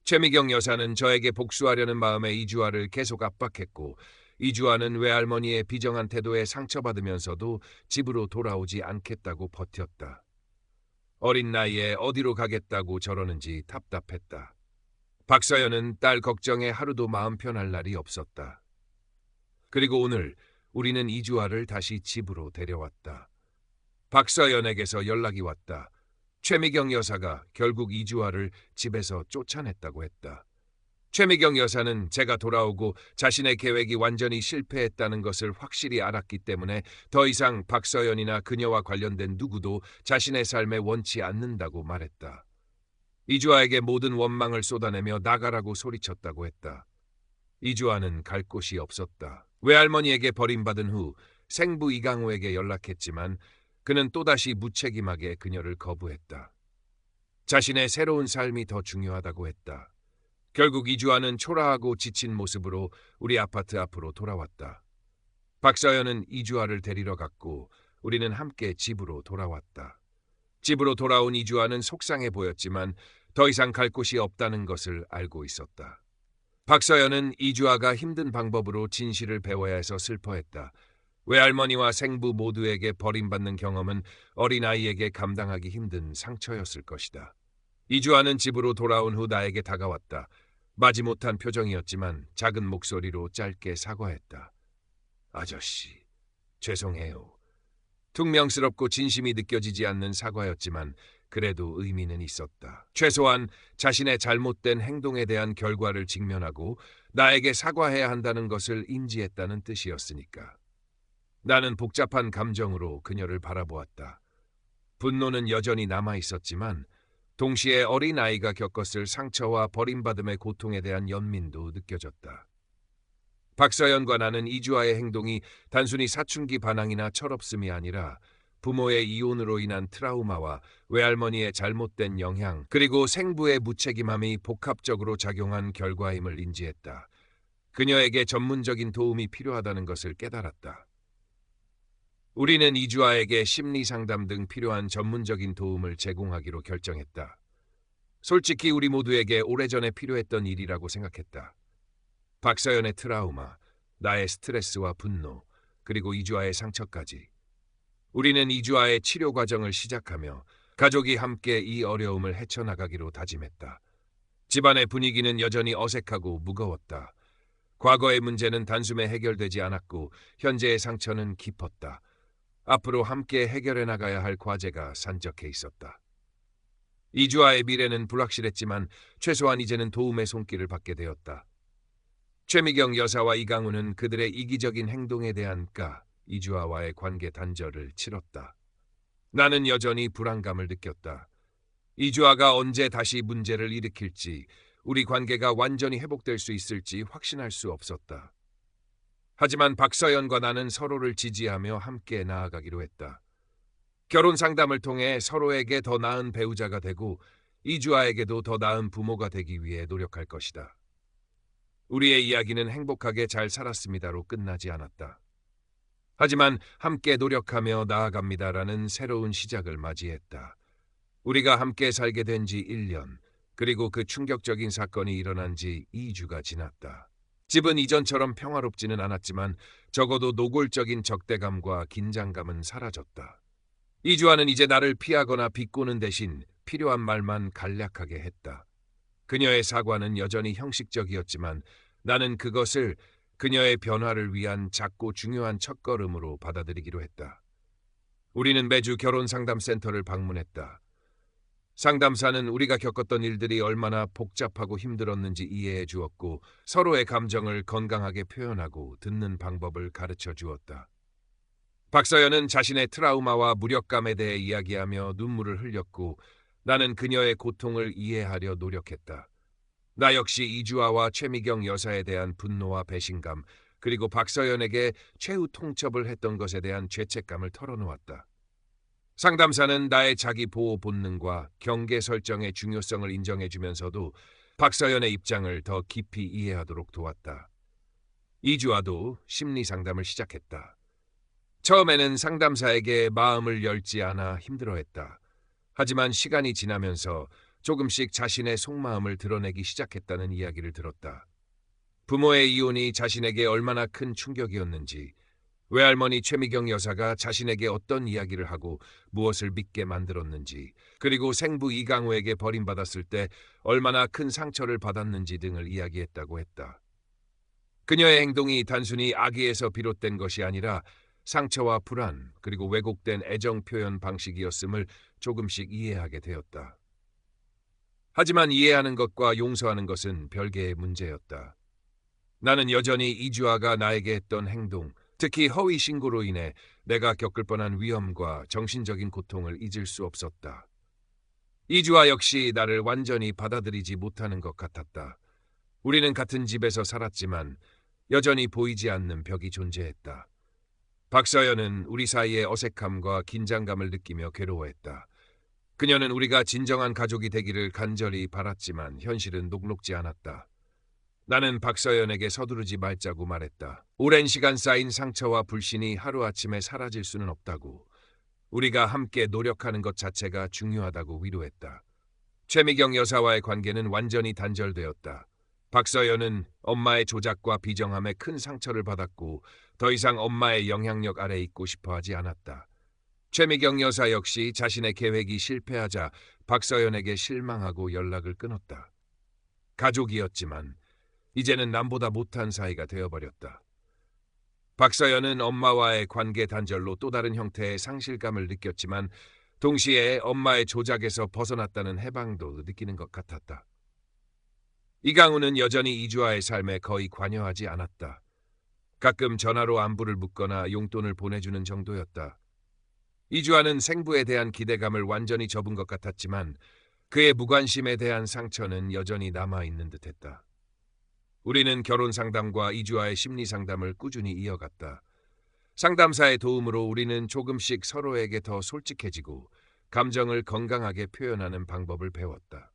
S1: 최미경 여사는 저에게 복수하려는 마음에 이주아를 계속 압박했고 이주아는 외할머니의 비정한 태도에 상처받으면서도 집으로 돌아오지 않겠다고 버텼다. 어린 나이에 어디로 가겠다고 저러는지 답답했다. 박서연은 딸 걱정에 하루도 마음 편할 날이 없었다. 그리고 오늘 우리는 이주아를 다시 집으로 데려왔다. 박서연에게서 연락이 왔다. 최미경 여사가 결국 이주아를 집에서 쫓아냈다고 했다. 최미경 여사는 제가 돌아오고 자신의 계획이 완전히 실패했다는 것을 확실히 알았기 때문에 더 이상 박서연이나 그녀와 관련된 누구도 자신의 삶에 원치 않는다고 말했다. 이주아에게 모든 원망을 쏟아내며 나가라고 소리쳤다고 했다. 이주아는 갈 곳이 없었다. 외할머니에게 버림받은 후 생부 이강호에게 연락했지만 그는 또다시 무책임하게 그녀를 거부했다. 자신의 새로운 삶이 더 중요하다고 했다. 결국 이주아는 초라하고 지친 모습으로 우리 아파트 앞으로 돌아왔다. 박서연은 이주아를 데리러 갔고 우리는 함께 집으로 돌아왔다. 집으로 돌아온 이주아는 속상해 보였지만 더 이상 갈 곳이 없다는 것을 알고 있었다. 박서연은 이주아가 힘든 방법으로 진실을 배워야 해서 슬퍼했다. 외할머니와 생부 모두에게 버림받는 경험은 어린아이에게 감당하기 힘든 상처였을 것이다. 이주아는 집으로 돌아온 후 나에게 다가왔다. 마지못한 표정이었지만 작은 목소리로 짧게 사과했다. 아저씨, 죄송해요. 퉁명스럽고 진심이 느껴지지 않는 사과였지만 그래도 의미는 있었다. 최소한 자신의 잘못된 행동에 대한 결과를 직면하고 나에게 사과해야 한다는 것을 인지했다는 뜻이었으니까. 나는 복잡한 감정으로 그녀를 바라보았다. 분노는 여전히 남아있었지만 동시에 어린아이가 겪었을 상처와 버림받음의 고통에 대한 연민도 느껴졌다. 박서연과 나는 이주아의 행동이 단순히 사춘기 반항이나 철없음이 아니라 부모의 이혼으로 인한 트라우마와 외할머니의 잘못된 영향, 그리고 생부의 무책임함이 복합적으로 작용한 결과임을 인지했다. 그녀에게 전문적인 도움이 필요하다는 것을 깨달았다. 우리는 이주아에게 심리상담 등 필요한 전문적인 도움을 제공하기로 결정했다. 솔직히 우리 모두에게 오래전에 필요했던 일이라고 생각했다. 박서연의 트라우마, 나의 스트레스와 분노, 그리고 이주아의 상처까지. 우리는 이주아의 치료 과정을 시작하며 가족이 함께 이 어려움을 헤쳐나가기로 다짐했다. 집안의 분위기는 여전히 어색하고 무거웠다. 과거의 문제는 단숨에 해결되지 않았고 현재의 상처는 깊었다. 앞으로 함께 해결해 나가야 할 과제가 산적해 있었다. 이주아의 미래는 불확실했지만 최소한 이제는 도움의 손길을 받게 되었다. 최미경 여사와 이강우는 그들의 이기적인 행동에 대한 이주아와의 관계 단절을 치렀다. 나는 여전히 불안감을 느꼈다. 이주아가 언제 다시 문제를 일으킬지, 우리 관계가 완전히 회복될 수 있을지 확신할 수 없었다. 하지만 박서연과 나는 서로를 지지하며 함께 나아가기로 했다. 결혼 상담을 통해 서로에게 더 나은 배우자가 되고 이주아에게도 더 나은 부모가 되기 위해 노력할 것이다. 우리의 이야기는 행복하게 잘 살았습니다로 끝나지 않았다. 하지만 함께 노력하며 나아갑니다라는 새로운 시작을 맞이했다. 우리가 함께 살게 된 지 1년, 그리고 그 충격적인 사건이 일어난 지 2주가 지났다. 집은 이전처럼 평화롭지는 않았지만 적어도 노골적인 적대감과 긴장감은 사라졌다. 이주아는 이제 나를 피하거나 비꼬는 대신 필요한 말만 간략하게 했다. 그녀의 사과는 여전히 형식적이었지만 나는 그것을 그녀의 변화를 위한 작고 중요한 첫걸음으로 받아들이기로 했다. 우리는 매주 결혼 상담센터를 방문했다. 상담사는 우리가 겪었던 일들이 얼마나 복잡하고 힘들었는지 이해해 주었고 서로의 감정을 건강하게 표현하고 듣는 방법을 가르쳐 주었다. 박서연은 자신의 트라우마와 무력감에 대해 이야기하며 눈물을 흘렸고 나는 그녀의 고통을 이해하려 노력했다. 나 역시 이주아와 최미경 여사에 대한 분노와 배신감, 그리고 박서연에게 최후 통첩을 했던 것에 대한 죄책감을 털어놓았다. 상담사는 나의 자기 보호 본능과 경계 설정의 중요성을 인정해주면서도 박서연의 입장을 더 깊이 이해하도록 도왔다. 이주아도 심리 상담을 시작했다. 처음에는 상담사에게 마음을 열지 않아 힘들어했다. 하지만 시간이 지나면서 조금씩 자신의 속마음을 드러내기 시작했다는 이야기를 들었다. 부모의 이혼이 자신에게 얼마나 큰 충격이었는지, 외할머니 최미경 여사가 자신에게 어떤 이야기를 하고 무엇을 믿게 만들었는지, 그리고 생부 이강호에게 버림받았을 때 얼마나 큰 상처를 받았는지 등을 이야기했다고 했다. 그녀의 행동이 단순히 악의에서 비롯된 것이 아니라 상처와 불안, 그리고 왜곡된 애정 표현 방식이었음을 조금씩 이해하게 되었다. 하지만 이해하는 것과 용서하는 것은 별개의 문제였다. 나는 여전히 이주아가 나에게 했던 행동, 특히 허위 신고로 인해 내가 겪을 뻔한 위험과 정신적인 고통을 잊을 수 없었다. 이주아 역시 나를 완전히 받아들이지 못하는 것 같았다. 우리는 같은 집에서 살았지만 여전히 보이지 않는 벽이 존재했다. 박서연은 우리 사이의 어색함과 긴장감을 느끼며 괴로워했다. 그녀는 우리가 진정한 가족이 되기를 간절히 바랐지만 현실은 녹록지 않았다. 나는 박서연에게 서두르지 말자고 말했다. 오랜 시간 쌓인 상처와 불신이 하루아침에 사라질 수는 없다고. 우리가 함께 노력하는 것 자체가 중요하다고 위로했다. 최미경 여사와의 관계는 완전히 단절되었다. 박서연은 엄마의 조작과 비정함에 큰 상처를 받았고 더 이상 엄마의 영향력 아래 있고 싶어 하지 않았다. 최미경 여사 역시 자신의 계획이 실패하자 박서연에게 실망하고 연락을 끊었다. 가족이었지만 이제는 남보다 못한 사이가 되어버렸다. 박서연은 엄마와의 관계 단절로 또 다른 형태의 상실감을 느꼈지만 동시에 엄마의 조작에서 벗어났다는 해방도 느끼는 것 같았다. 이강우는 여전히 이주아의 삶에 거의 관여하지 않았다. 가끔 전화로 안부를 묻거나 용돈을 보내주는 정도였다. 이주아는 생부에 대한 기대감을 완전히 접은 것 같았지만 그의 무관심에 대한 상처는 여전히 남아있는 듯했다. 우리는 결혼 상담과 이주아의 심리 상담을 꾸준히 이어갔다. 상담사의 도움으로 우리는 조금씩 서로에게 더 솔직해지고 감정을 건강하게 표현하는 방법을 배웠다.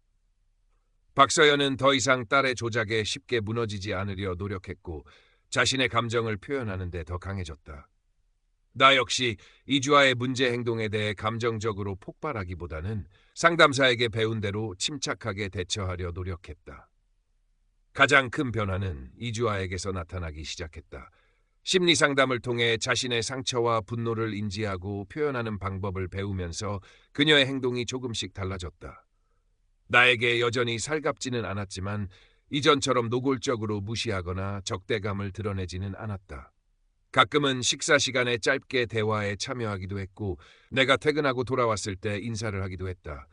S1: 박서연은 더 이상 딸의 조작에 쉽게 무너지지 않으려 노력했고 자신의 감정을 표현하는 데 더 강해졌다. 나 역시 이주아의 문제 행동에 대해 감정적으로 폭발하기보다는 상담사에게 배운 대로 침착하게 대처하려 노력했다. 가장 큰 변화는 이주아에게서 나타나기 시작했다. 심리 상담을 통해 자신의 상처와 분노를 인지하고 표현하는 방법을 배우면서 그녀의 행동이 조금씩 달라졌다. 나에게 여전히 살갑지는 않았지만 이전처럼 노골적으로 무시하거나 적대감을 드러내지는 않았다. 가끔은 식사 시간에 짧게 대화에 참여하기도 했고 내가 퇴근하고 돌아왔을 때 인사를 하기도 했다.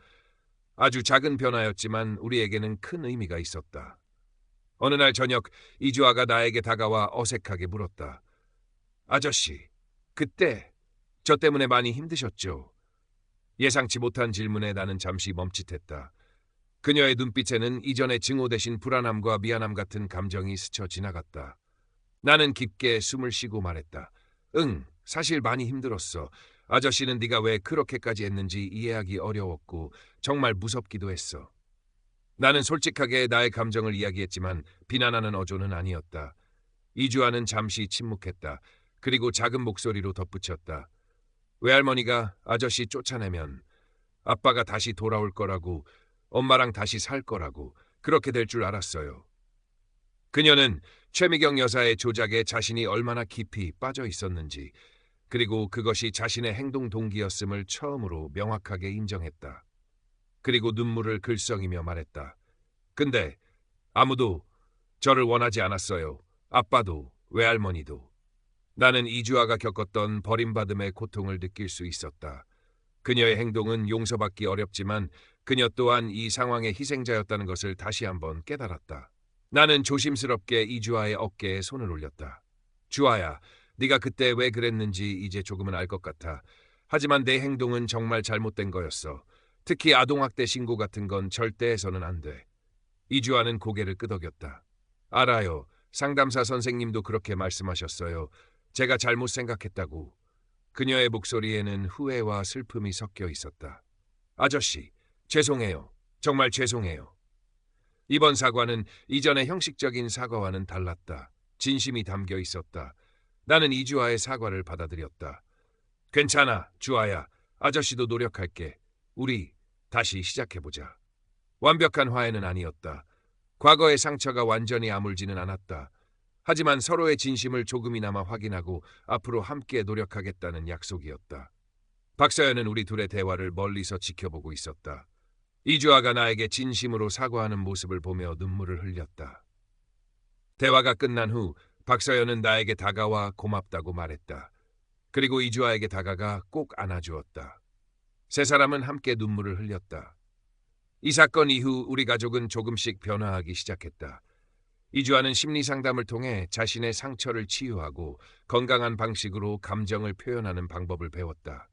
S1: 아주 작은 변화였지만 우리에게는 큰 의미가 있었다. 어느 날 저녁 이주아가 나에게 다가와 어색하게 물었다. 아저씨, 그때 저 때문에 많이 힘드셨죠? 예상치 못한 질문에 나는 잠시 멈칫했다. 그녀의 눈빛에는 이전의 증오 대신 불안함과 미안함 같은 감정이 스쳐 지나갔다. 나는 깊게 숨을 쉬고 말했다. 응, 사실 많이 힘들었어. 아저씨는 네가 왜 그렇게까지 했는지 이해하기 어려웠고 정말 무섭기도 했어. 나는 솔직하게 나의 감정을 이야기했지만 비난하는 어조는 아니었다. 이주아는 잠시 침묵했다. 그리고 작은 목소리로 덧붙였다. 외할머니가 아저씨 쫓아내면 아빠가 다시 돌아올 거라고, 엄마랑 다시 살 거라고, 그렇게 될 줄 알았어요. 그녀는 최미경 여사의 조작에 자신이 얼마나 깊이 빠져 있었는지, 그리고 그것이 자신의 행동 동기였음을 처음으로 명확하게 인정했다. 그리고 눈물을 글썽이며 말했다. 근데 아무도 저를 원하지 않았어요. 아빠도, 외할머니도. 나는 이주아가 겪었던 버림받음의 고통을 느낄 수 있었다. 그녀의 행동은 용서받기 어렵지만 그녀 또한 이 상황의 희생자였다는 것을 다시 한번 깨달았다. 나는 조심스럽게 이주아의 어깨에 손을 올렸다. 주아야, 네가 그때 왜 그랬는지 이제 조금은 알 것 같아. 하지만 내 행동은 정말 잘못된 거였어. 특히 아동학대 신고 같은 건 절대 해서는 안 돼. 이주아는 고개를 끄덕였다. 알아요. 상담사 선생님도 그렇게 말씀하셨어요. 제가 잘못 생각했다고. 그녀의 목소리에는 후회와 슬픔이 섞여 있었다. 아저씨, 죄송해요. 정말 죄송해요. 이번 사과는 이전의 형식적인 사과와는 달랐다. 진심이 담겨 있었다. 나는 이주아의 사과를 받아들였다. 괜찮아, 주아야. 아저씨도 노력할게. 우리 다시 시작해보자. 완벽한 화해는 아니었다. 과거의 상처가 완전히 아물지는 않았다. 하지만 서로의 진심을 조금이나마 확인하고 앞으로 함께 노력하겠다는 약속이었다. 박서연은 우리 둘의 대화를 멀리서 지켜보고 있었다. 이주아가 나에게 진심으로 사과하는 모습을 보며 눈물을 흘렸다. 대화가 끝난 후 박서연은 나에게 다가와 고맙다고 말했다. 그리고 이주아에게 다가가 꼭 안아주었다. 세 사람은 함께 눈물을 흘렸다. 이 사건 이후 우리 가족은 조금씩 변화하기 시작했다. 이주아는 심리상담을 통해 자신의 상처를 치유하고 건강한 방식으로 감정을 표현하는 방법을 배웠다.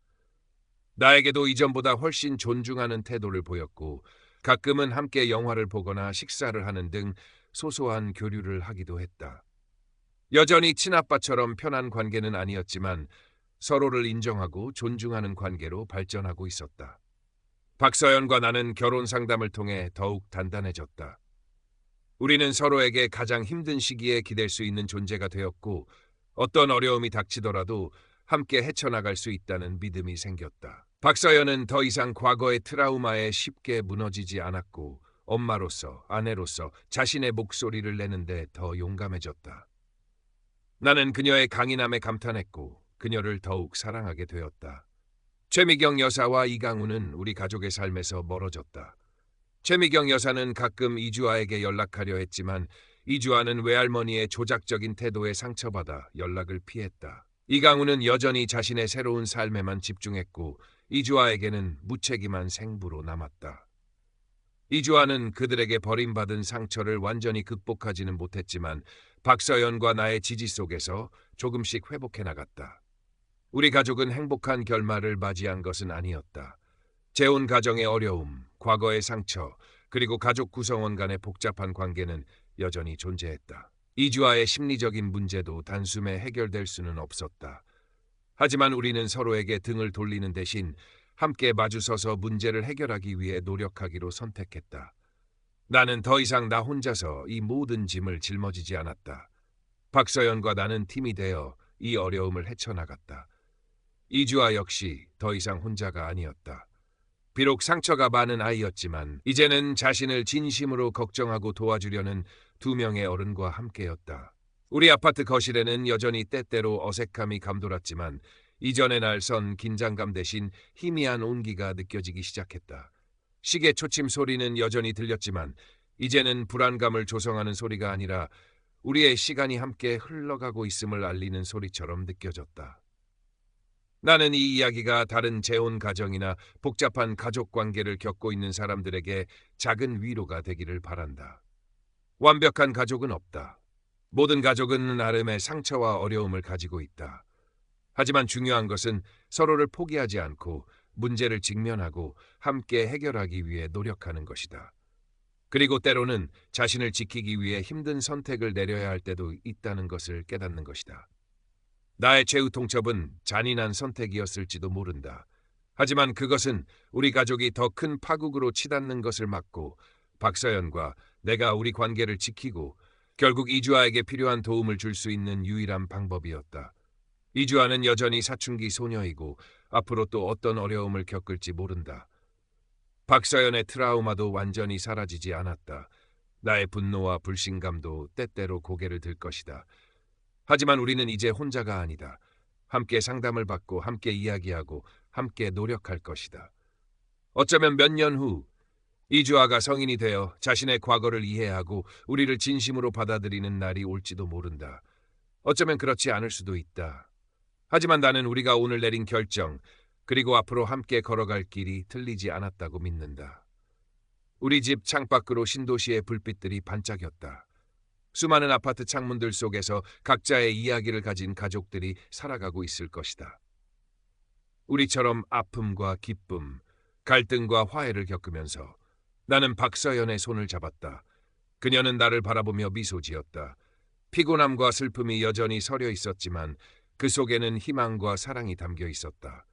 S1: 나에게도 이전보다 훨씬 존중하는 태도를 보였고 가끔은 함께 영화를 보거나 식사를 하는 등 소소한 교류를 하기도 했다. 여전히 친아빠처럼 편한 관계는 아니었지만 서로를 인정하고 존중하는 관계로 발전하고 있었다. 박서연과 나는 결혼 상담을 통해 더욱 단단해졌다. 우리는 서로에게 가장 힘든 시기에 기댈 수 있는 존재가 되었고 어떤 어려움이 닥치더라도 함께 헤쳐나갈 수 있다는 믿음이 생겼다. 박서연은 더 이상 과거의 트라우마에 쉽게 무너지지 않았고 엄마로서, 아내로서 자신의 목소리를 내는데 더 용감해졌다. 나는 그녀의 강인함에 감탄했고 그녀를 더욱 사랑하게 되었다. 최미경 여사와 이강우는 우리 가족의 삶에서 멀어졌다. 최미경 여사는 가끔 이주아에게 연락하려 했지만 이주아는 외할머니의 조작적인 태도에 상처받아 연락을 피했다. 이강우는 여전히 자신의 새로운 삶에만 집중했고 이주아에게는 무책임한 생부로 남았다. 이주아는 그들에게 버림받은 상처를 완전히 극복하지는 못했지만 박서연과 나의 지지 속에서 조금씩 회복해 나갔다. 우리 가족은 행복한 결말을 맞이한 것은 아니었다. 재혼 가정의 어려움, 과거의 상처, 그리고 가족 구성원 간의 복잡한 관계는 여전히 존재했다. 이주아의 심리적인 문제도 단숨에 해결될 수는 없었다. 하지만 우리는 서로에게 등을 돌리는 대신 함께 마주서서 문제를 해결하기 위해 노력하기로 선택했다. 나는 더 이상 나 혼자서 이 모든 짐을 짊어지지 않았다. 박서연과 나는 팀이 되어 이 어려움을 헤쳐나갔다. 이주아 역시 더 이상 혼자가 아니었다. 비록 상처가 많은 아이였지만 이제는 자신을 진심으로 걱정하고 도와주려는 두 명의 어른과 함께였다. 우리 아파트 거실에는 여전히 때때로 어색함이 감돌았지만 이전의 날 선 긴장감 대신 희미한 온기가 느껴지기 시작했다. 시계 초침 소리는 여전히 들렸지만 이제는 불안감을 조성하는 소리가 아니라 우리의 시간이 함께 흘러가고 있음을 알리는 소리처럼 느껴졌다. 나는 이 이야기가 다른 재혼 가정이나 복잡한 가족 관계를 겪고 있는 사람들에게 작은 위로가 되기를 바란다. 완벽한 가족은 없다. 모든 가족은 나름의 상처와 어려움을 가지고 있다. 하지만 중요한 것은 서로를 포기하지 않고 문제를 직면하고 함께 해결하기 위해 노력하는 것이다. 그리고 때로는 자신을 지키기 위해 힘든 선택을 내려야 할 때도 있다는 것을 깨닫는 것이다. 나의 최후 통첩은 잔인한 선택이었을지도 모른다. 하지만 그것은 우리 가족이 더 큰 파국으로 치닫는 것을 막고 박서연과 내가 우리 관계를 지키고 결국 이주아에게 필요한 도움을 줄 수 있는 유일한 방법이었다. 이주아는 여전히 사춘기 소녀이고 앞으로 또 어떤 어려움을 겪을지 모른다. 박서연의 트라우마도 완전히 사라지지 않았다. 나의 분노와 불신감도 때때로 고개를 들 것이다. 하지만 우리는 이제 혼자가 아니다. 함께 상담을 받고 함께 이야기하고 함께 노력할 것이다. 어쩌면 몇 년 후 이주아가 성인이 되어 자신의 과거를 이해하고 우리를 진심으로 받아들이는 날이 올지도 모른다. 어쩌면 그렇지 않을 수도 있다. 하지만 나는 우리가 오늘 내린 결정, 그리고 앞으로 함께 걸어갈 길이 틀리지 않았다고 믿는다. 우리 집 창밖으로 신도시의 불빛들이 반짝였다. 수많은 아파트 창문들 속에서 각자의 이야기를 가진 가족들이 살아가고 있을 것이다. 우리처럼 아픔과 기쁨, 갈등과 화해를 겪으면서 나는 박서연의 손을 잡았다. 그녀는 나를 바라보며 미소 지었다. 피곤함과 슬픔이 여전히 서려 있었지만 그 속에는 희망과 사랑이 담겨 있었다.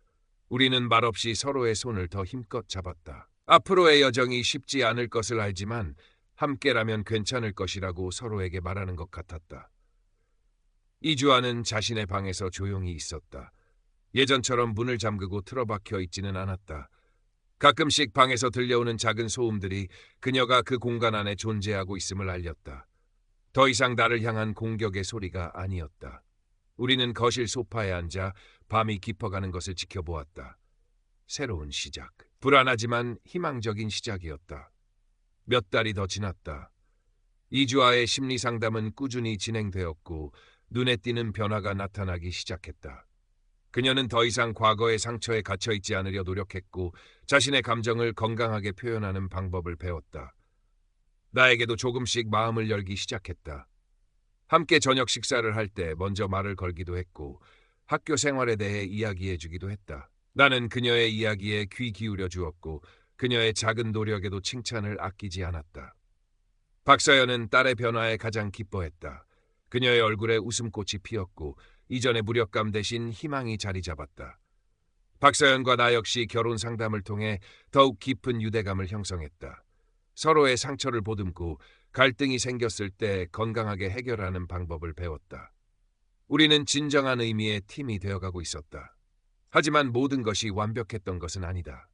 S1: 우리는 말없이 서로의 손을 더 힘껏 잡았다. 앞으로의 여정이 쉽지 않을 것을 알지만 함께라면 괜찮을 것이라고 서로에게 말하는 것 같았다. 이주아는 자신의 방에서 조용히 있었다. 예전처럼 문을 잠그고 틀어박혀 있지는 않았다. 가끔씩 방에서 들려오는 작은 소음들이 그녀가 그 공간 안에 존재하고 있음을 알렸다. 더 이상 나를 향한 공격의 소리가 아니었다. 우리는 거실 소파에 앉아 밤이 깊어가는 것을 지켜보았다. 새로운 시작. 불안하지만 희망적인 시작이었다. 몇 달이 더 지났다. 이주아의 심리 상담은 꾸준히 진행되었고 눈에 띄는 변화가 나타나기 시작했다. 그녀는 더 이상 과거의 상처에 갇혀있지 않으려 노력했고 자신의 감정을 건강하게 표현하는 방법을 배웠다. 나에게도 조금씩 마음을 열기 시작했다. 함께 저녁 식사를 할 때 먼저 말을 걸기도 했고 학교 생활에 대해 이야기해주기도 했다. 나는 그녀의 이야기에 귀 기울여 주었고 그녀의 작은 노력에도 칭찬을 아끼지 않았다. 박서연은 딸의 변화에 가장 기뻐했다. 그녀의 얼굴에 웃음꽃이 피었고 이전의 무력감 대신 희망이 자리 잡았다. 박서연과 나 역시 결혼 상담을 통해 더욱 깊은 유대감을 형성했다. 서로의 상처를 보듬고 갈등이 생겼을 때 건강하게 해결하는 방법을 배웠다. 우리는 진정한 의미의 팀이 되어가고 있었다. 하지만 모든 것이 완벽했던 것은 아니다.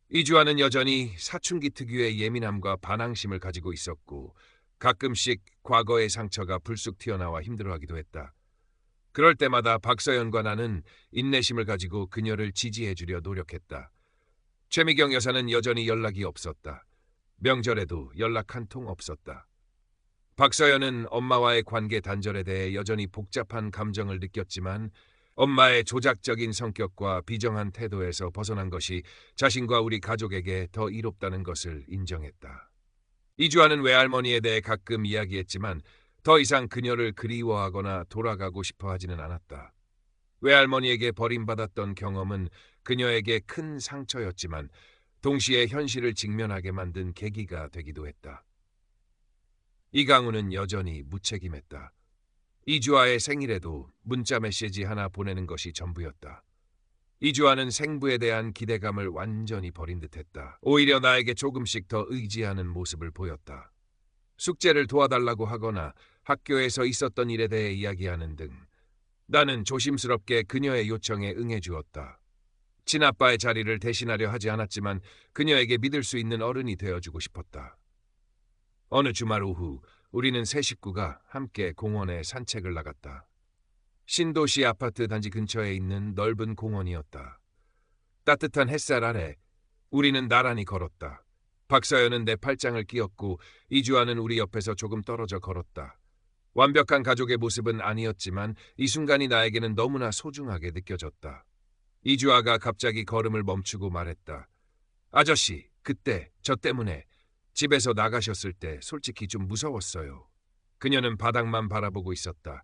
S1: 이주아는 여전히 사춘기 특유의 예민함과 반항심을 가지고 있었고 가끔씩 과거의 상처가 불쑥 튀어나와 힘들어하기도 했다. 그럴 때마다 박서연과 나는 인내심을 가지고 그녀를 지지해주려 노력했다. 최미경 여사는 여전히 연락이 없었다. 명절에도 연락 한 통 없었다. 박서연은 엄마와의 관계 단절에 대해 여전히 복잡한 감정을 느꼈지만 엄마의 조작적인 성격과 비정한 태도에서 벗어난 것이 자신과 우리 가족에게 더 이롭다는 것을 인정했다. 이주아는 외할머니에 대해 가끔 이야기했지만 더 이상 그녀를 그리워하거나 돌아가고 싶어 하지는 않았다. 외할머니에게 버림받았던 경험은 그녀에게 큰 상처였지만 동시에 현실을 직면하게 만든 계기가 되기도 했다. 이강우는 여전히 무책임했다. 이주아의 생일에도 문자 메시지 하나 보내는 것이 전부였다. 이주아는 생부에 대한 기대감을 완전히 버린 듯했다. 오히려 나에게 조금씩 더 의지하는 모습을 보였다. 숙제를 도와달라고 하거나 학교에서 있었던 일에 대해 이야기하는 등 나는 조심스럽게 그녀의 요청에 응해주었다. 친아빠의 자리를 대신하려 하지 않았지만 그녀에게 믿을 수 있는 어른이 되어주고 싶었다. 어느 주말 오후 우리는 세 식구가 함께 공원에 산책을 나갔다. 신도시 아파트 단지 근처에 있는 넓은 공원이었다. 따뜻한 햇살 아래 우리는 나란히 걸었다. 박서연은 내 팔짱을 끼었고 이주아는 우리 옆에서 조금 떨어져 걸었다. 완벽한 가족의 모습은 아니었지만 이 순간이 나에게는 너무나 소중하게 느껴졌다. 이주아가 갑자기 걸음을 멈추고 말했다. 아저씨, 그때 저 때문에 집에서 나가셨을 때 솔직히 좀 무서웠어요. 그녀는 바닥만 바라보고 있었다.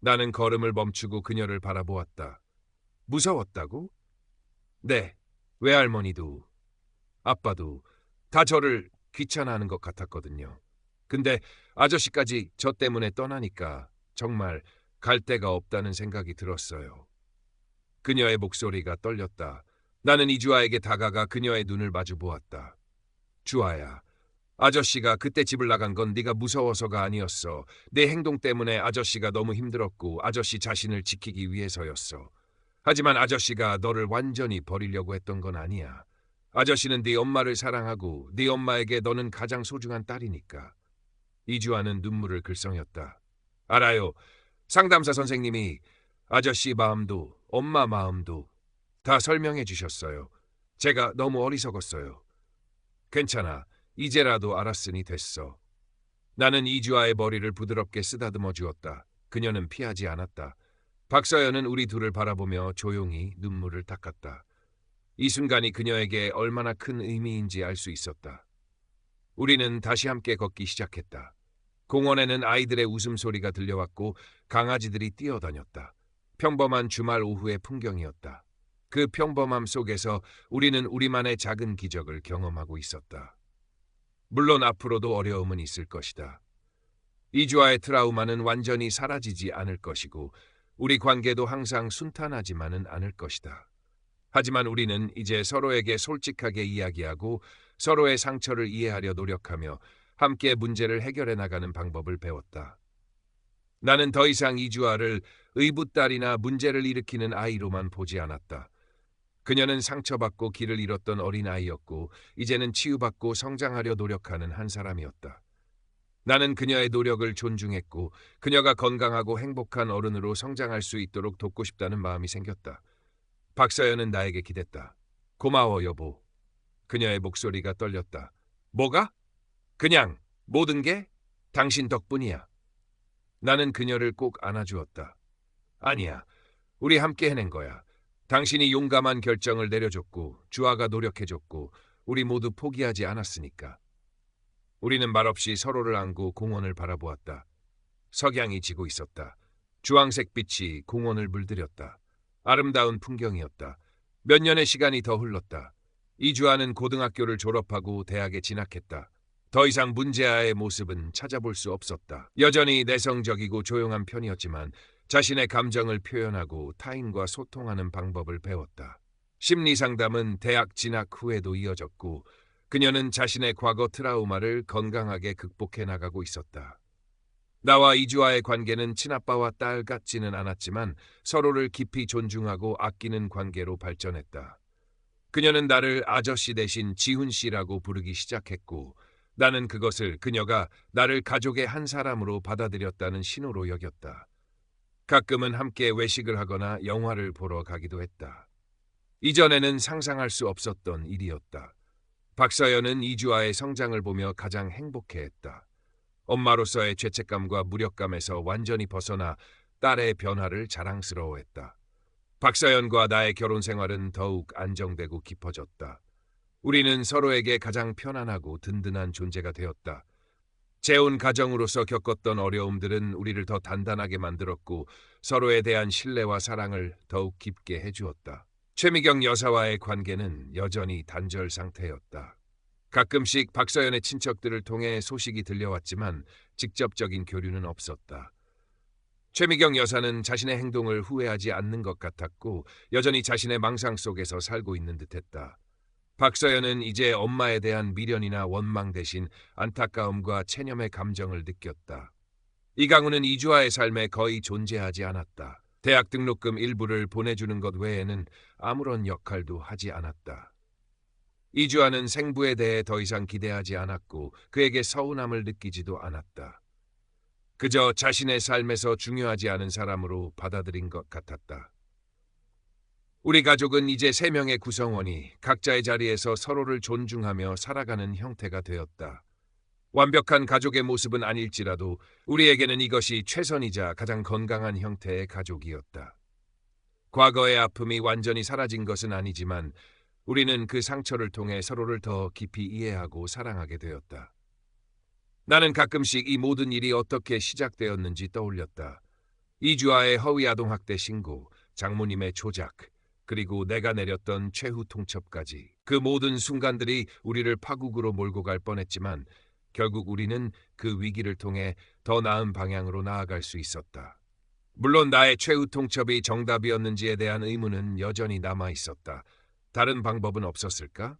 S1: 나는 걸음을 멈추고 그녀를 바라보았다. 무서웠다고? 네. 외할머니도 아빠도 다 저를 귀찮아하는 것 같았거든요. 근데 아저씨까지 저 때문에 떠나니까 정말 갈 데가 없다는 생각이 들었어요. 그녀의 목소리가 떨렸다. 나는 이주아에게 다가가 그녀의 눈을 마주 보았다. 주아야, 아저씨가 그때 집을 나간 건 네가 무서워서가 아니었어. 내 행동 때문에 아저씨가 너무 힘들었고 아저씨 자신을 지키기 위해서였어. 하지만 아저씨가 너를 완전히 버리려고 했던 건 아니야. 아저씨는 네 엄마를 사랑하고 네 엄마에게 너는 가장 소중한 딸이니까. 이주아는 눈물을 글썽였다. 알아요. 상담사 선생님이 아저씨 마음도 엄마 마음도 다 설명해 주셨어요. 제가 너무 어리석었어요. 괜찮아. 이제라도 알았으니 됐어. 나는 이주아의 머리를 부드럽게 쓰다듬어 주었다. 그녀는 피하지 않았다. 박서연은 우리 둘을 바라보며 조용히 눈물을 닦았다. 이 순간이 그녀에게 얼마나 큰 의미인지 알 수 있었다. 우리는 다시 함께 걷기 시작했다. 공원에는 아이들의 웃음소리가 들려왔고 강아지들이 뛰어다녔다. 평범한 주말 오후의 풍경이었다. 그 평범함 속에서 우리는 우리만의 작은 기적을 경험하고 있었다. 물론 앞으로도 어려움은 있을 것이다. 이주아의 트라우마는 완전히 사라지지 않을 것이고 우리 관계도 항상 순탄하지만은 않을 것이다. 하지만 우리는 이제 서로에게 솔직하게 이야기하고 서로의 상처를 이해하려 노력하며 함께 문제를 해결해 나가는 방법을 배웠다. 나는 더 이상 이주아를 의붓딸이나 문제를 일으키는 아이로만 보지 않았다. 그녀는 상처받고 길을 잃었던 어린아이였고 이제는 치유받고 성장하려 노력하는 한 사람이었다. 나는 그녀의 노력을 존중했고 그녀가 건강하고 행복한 어른으로 성장할 수 있도록 돕고 싶다는 마음이 생겼다. 박서연은 나에게 기댔다. 고마워 여보. 그녀의 목소리가 떨렸다. 뭐가? 그냥 모든 게 당신 덕분이야. 나는 그녀를 꼭 안아주었다. 아니야. 우리 함께 해낸 거야. 당신이 용감한 결정을 내려줬고 주아가 노력해줬고 우리 모두 포기하지 않았으니까. 우리는 말없이 서로를 안고 공원을 바라보았다. 석양이 지고 있었다. 주황색 빛이 공원을 물들였다. 아름다운 풍경이었다. 몇 년의 시간이 더 흘렀다. 이주아는 고등학교를 졸업하고 대학에 진학했다. 더 이상 문제아의 모습은 찾아볼 수 없었다. 여전히 내성적이고 조용한 편이었지만 자신의 감정을 표현하고 타인과 소통하는 방법을 배웠다. 심리상담은 대학 진학 후에도 이어졌고 그녀는 자신의 과거 트라우마를 건강하게 극복해 나가고 있었다. 나와 이주아의 관계는 친아빠와 딸 같지는 않았지만 서로를 깊이 존중하고 아끼는 관계로 발전했다. 그녀는 나를 아저씨 대신 지훈 씨라고 부르기 시작했고 나는 그것을 그녀가 나를 가족의 한 사람으로 받아들였다는 신호로 여겼다. 가끔은 함께 외식을 하거나 영화를 보러 가기도 했다. 이전에는 상상할 수 없었던 일이었다. 박서연은 이주아의 성장을 보며 가장 행복해했다. 엄마로서의 죄책감과 무력감에서 완전히 벗어나 딸의 변화를 자랑스러워했다. 박서연과 나의 결혼 생활은 더욱 안정되고 깊어졌다. 우리는 서로에게 가장 편안하고 든든한 존재가 되었다. 재혼 가정으로서 겪었던 어려움들은 우리를 더 단단하게 만들었고 서로에 대한 신뢰와 사랑을 더욱 깊게 해주었다. 최미경 여사와의 관계는 여전히 단절 상태였다. 가끔씩 박서연의 친척들을 통해 소식이 들려왔지만 직접적인 교류는 없었다. 최미경 여사는 자신의 행동을 후회하지 않는 것 같았고 여전히 자신의 망상 속에서 살고 있는 듯했다. 박서연은 이제 엄마에 대한 미련이나 원망 대신 안타까움과 체념의 감정을 느꼈다. 이강우는 이주아의 삶에 거의 존재하지 않았다. 대학 등록금 일부를 보내주는 것 외에는 아무런 역할도 하지 않았다. 이주아는 생부에 대해 더 이상 기대하지 않았고 그에게 서운함을 느끼지도 않았다. 그저 자신의 삶에서 중요하지 않은 사람으로 받아들인 것 같았다. 우리 가족은 이제 3명의 구성원이 각자의 자리에서 서로를 존중하며 살아가는 형태가 되었다. 완벽한 가족의 모습은 아닐지라도 우리에게는 이것이 최선이자 가장 건강한 형태의 가족이었다. 과거의 아픔이 완전히 사라진 것은 아니지만 우리는 그 상처를 통해 서로를 더 깊이 이해하고 사랑하게 되었다. 나는 가끔씩 이 모든 일이 어떻게 시작되었는지 떠올렸다. 이주아의 허위 아동학대 신고, 장모님의 조작, 그리고 내가 내렸던 최후 통첩까지. 그 모든 순간들이 우리를 파국으로 몰고 갈 뻔했지만 결국 우리는 그 위기를 통해 더 나은 방향으로 나아갈 수 있었다. 물론 나의 최후 통첩이 정답이었는지에 대한 의문은 여전히 남아 있었다. 다른 방법은 없었을까?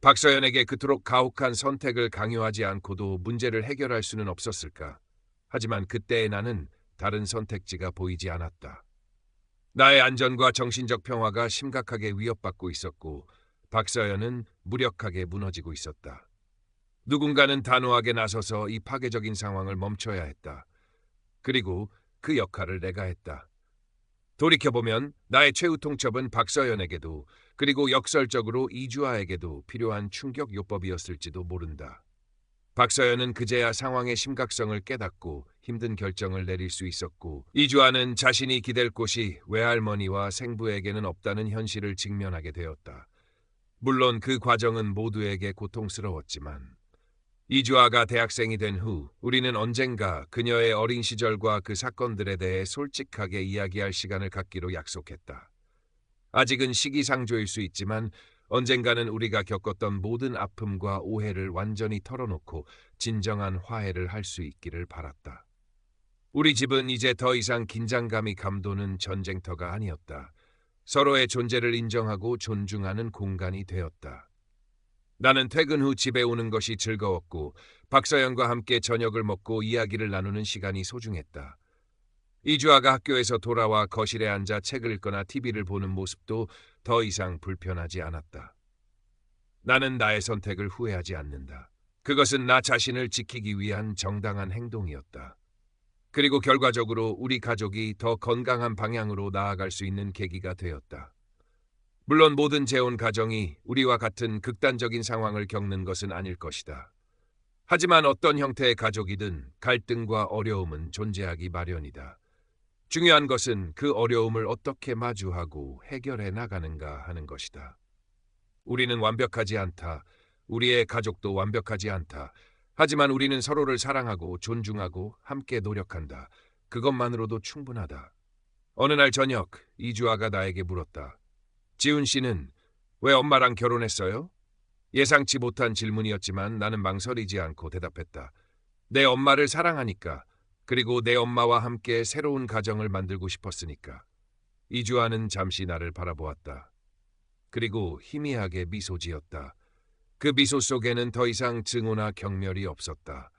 S1: 박서연에게 그토록 가혹한 선택을 강요하지 않고도 문제를 해결할 수는 없었을까? 하지만 그때의 나는 다른 선택지가 보이지 않았다. 나의 안전과 정신적 평화가 심각하게 위협받고 있었고 박서연은 무력하게 무너지고 있었다. 누군가는 단호하게 나서서 이 파괴적인 상황을 멈춰야 했다. 그리고 그 역할을 내가 했다. 돌이켜보면 나의 최후 통첩은 박서연에게도 그리고 역설적으로 이주아에게도 필요한 충격 요법이었을지도 모른다. 박서연은 그제야 상황의 심각성을 깨닫고 힘든 결정을 내릴 수 있었고 이주아는 자신이 기댈 곳이 외할머니와 생부에게는 없다는 현실을 직면하게 되었다. 물론 그 과정은 모두에게 고통스러웠지만 이주아가 대학생이 된 후 우리는 언젠가 그녀의 어린 시절과 그 사건들에 대해 솔직하게 이야기할 시간을 갖기로 약속했다. 아직은 시기상조일 수 있지만 언젠가는 우리가 겪었던 모든 아픔과 오해를 완전히 털어놓고 진정한 화해를 할 수 있기를 바랐다. 우리 집은 이제 더 이상 긴장감이 감도는 전쟁터가 아니었다. 서로의 존재를 인정하고 존중하는 공간이 되었다. 나는 퇴근 후 집에 오는 것이 즐거웠고 박서연과 함께 저녁을 먹고 이야기를 나누는 시간이 소중했다. 이주아가 학교에서 돌아와 거실에 앉아 책을 읽거나 TV를 보는 모습도 더 이상 불편하지 않았다. 나는 나의 선택을 후회하지 않는다. 그것은 나 자신을 지키기 위한 정당한 행동이었다. 그리고 결과적으로 우리 가족이 더 건강한 방향으로 나아갈 수 있는 계기가 되었다. 물론 모든 재혼 가정이 우리와 같은 극단적인 상황을 겪는 것은 아닐 것이다. 하지만 어떤 형태의 가족이든 갈등과 어려움은 존재하기 마련이다. 중요한 것은 그 어려움을 어떻게 마주하고 해결해 나가는가 하는 것이다. 우리는 완벽하지 않다. 우리의 가족도 완벽하지 않다. 하지만 우리는 서로를 사랑하고 존중하고 함께 노력한다. 그것만으로도 충분하다. 어느 날 저녁 이주아가 나에게 물었다. 지훈 씨는 왜 엄마랑 결혼했어요? 예상치 못한 질문이었지만 나는 망설이지 않고 대답했다. 내 엄마를 사랑하니까. 그리고 내 엄마와 함께 새로운 가정을 만들고 싶었으니까. 이주아는 잠시 나를 바라보았다. 그리고 희미하게 미소 지었다. 그 미소 속에는 더 이상 증오나 경멸이 없었다.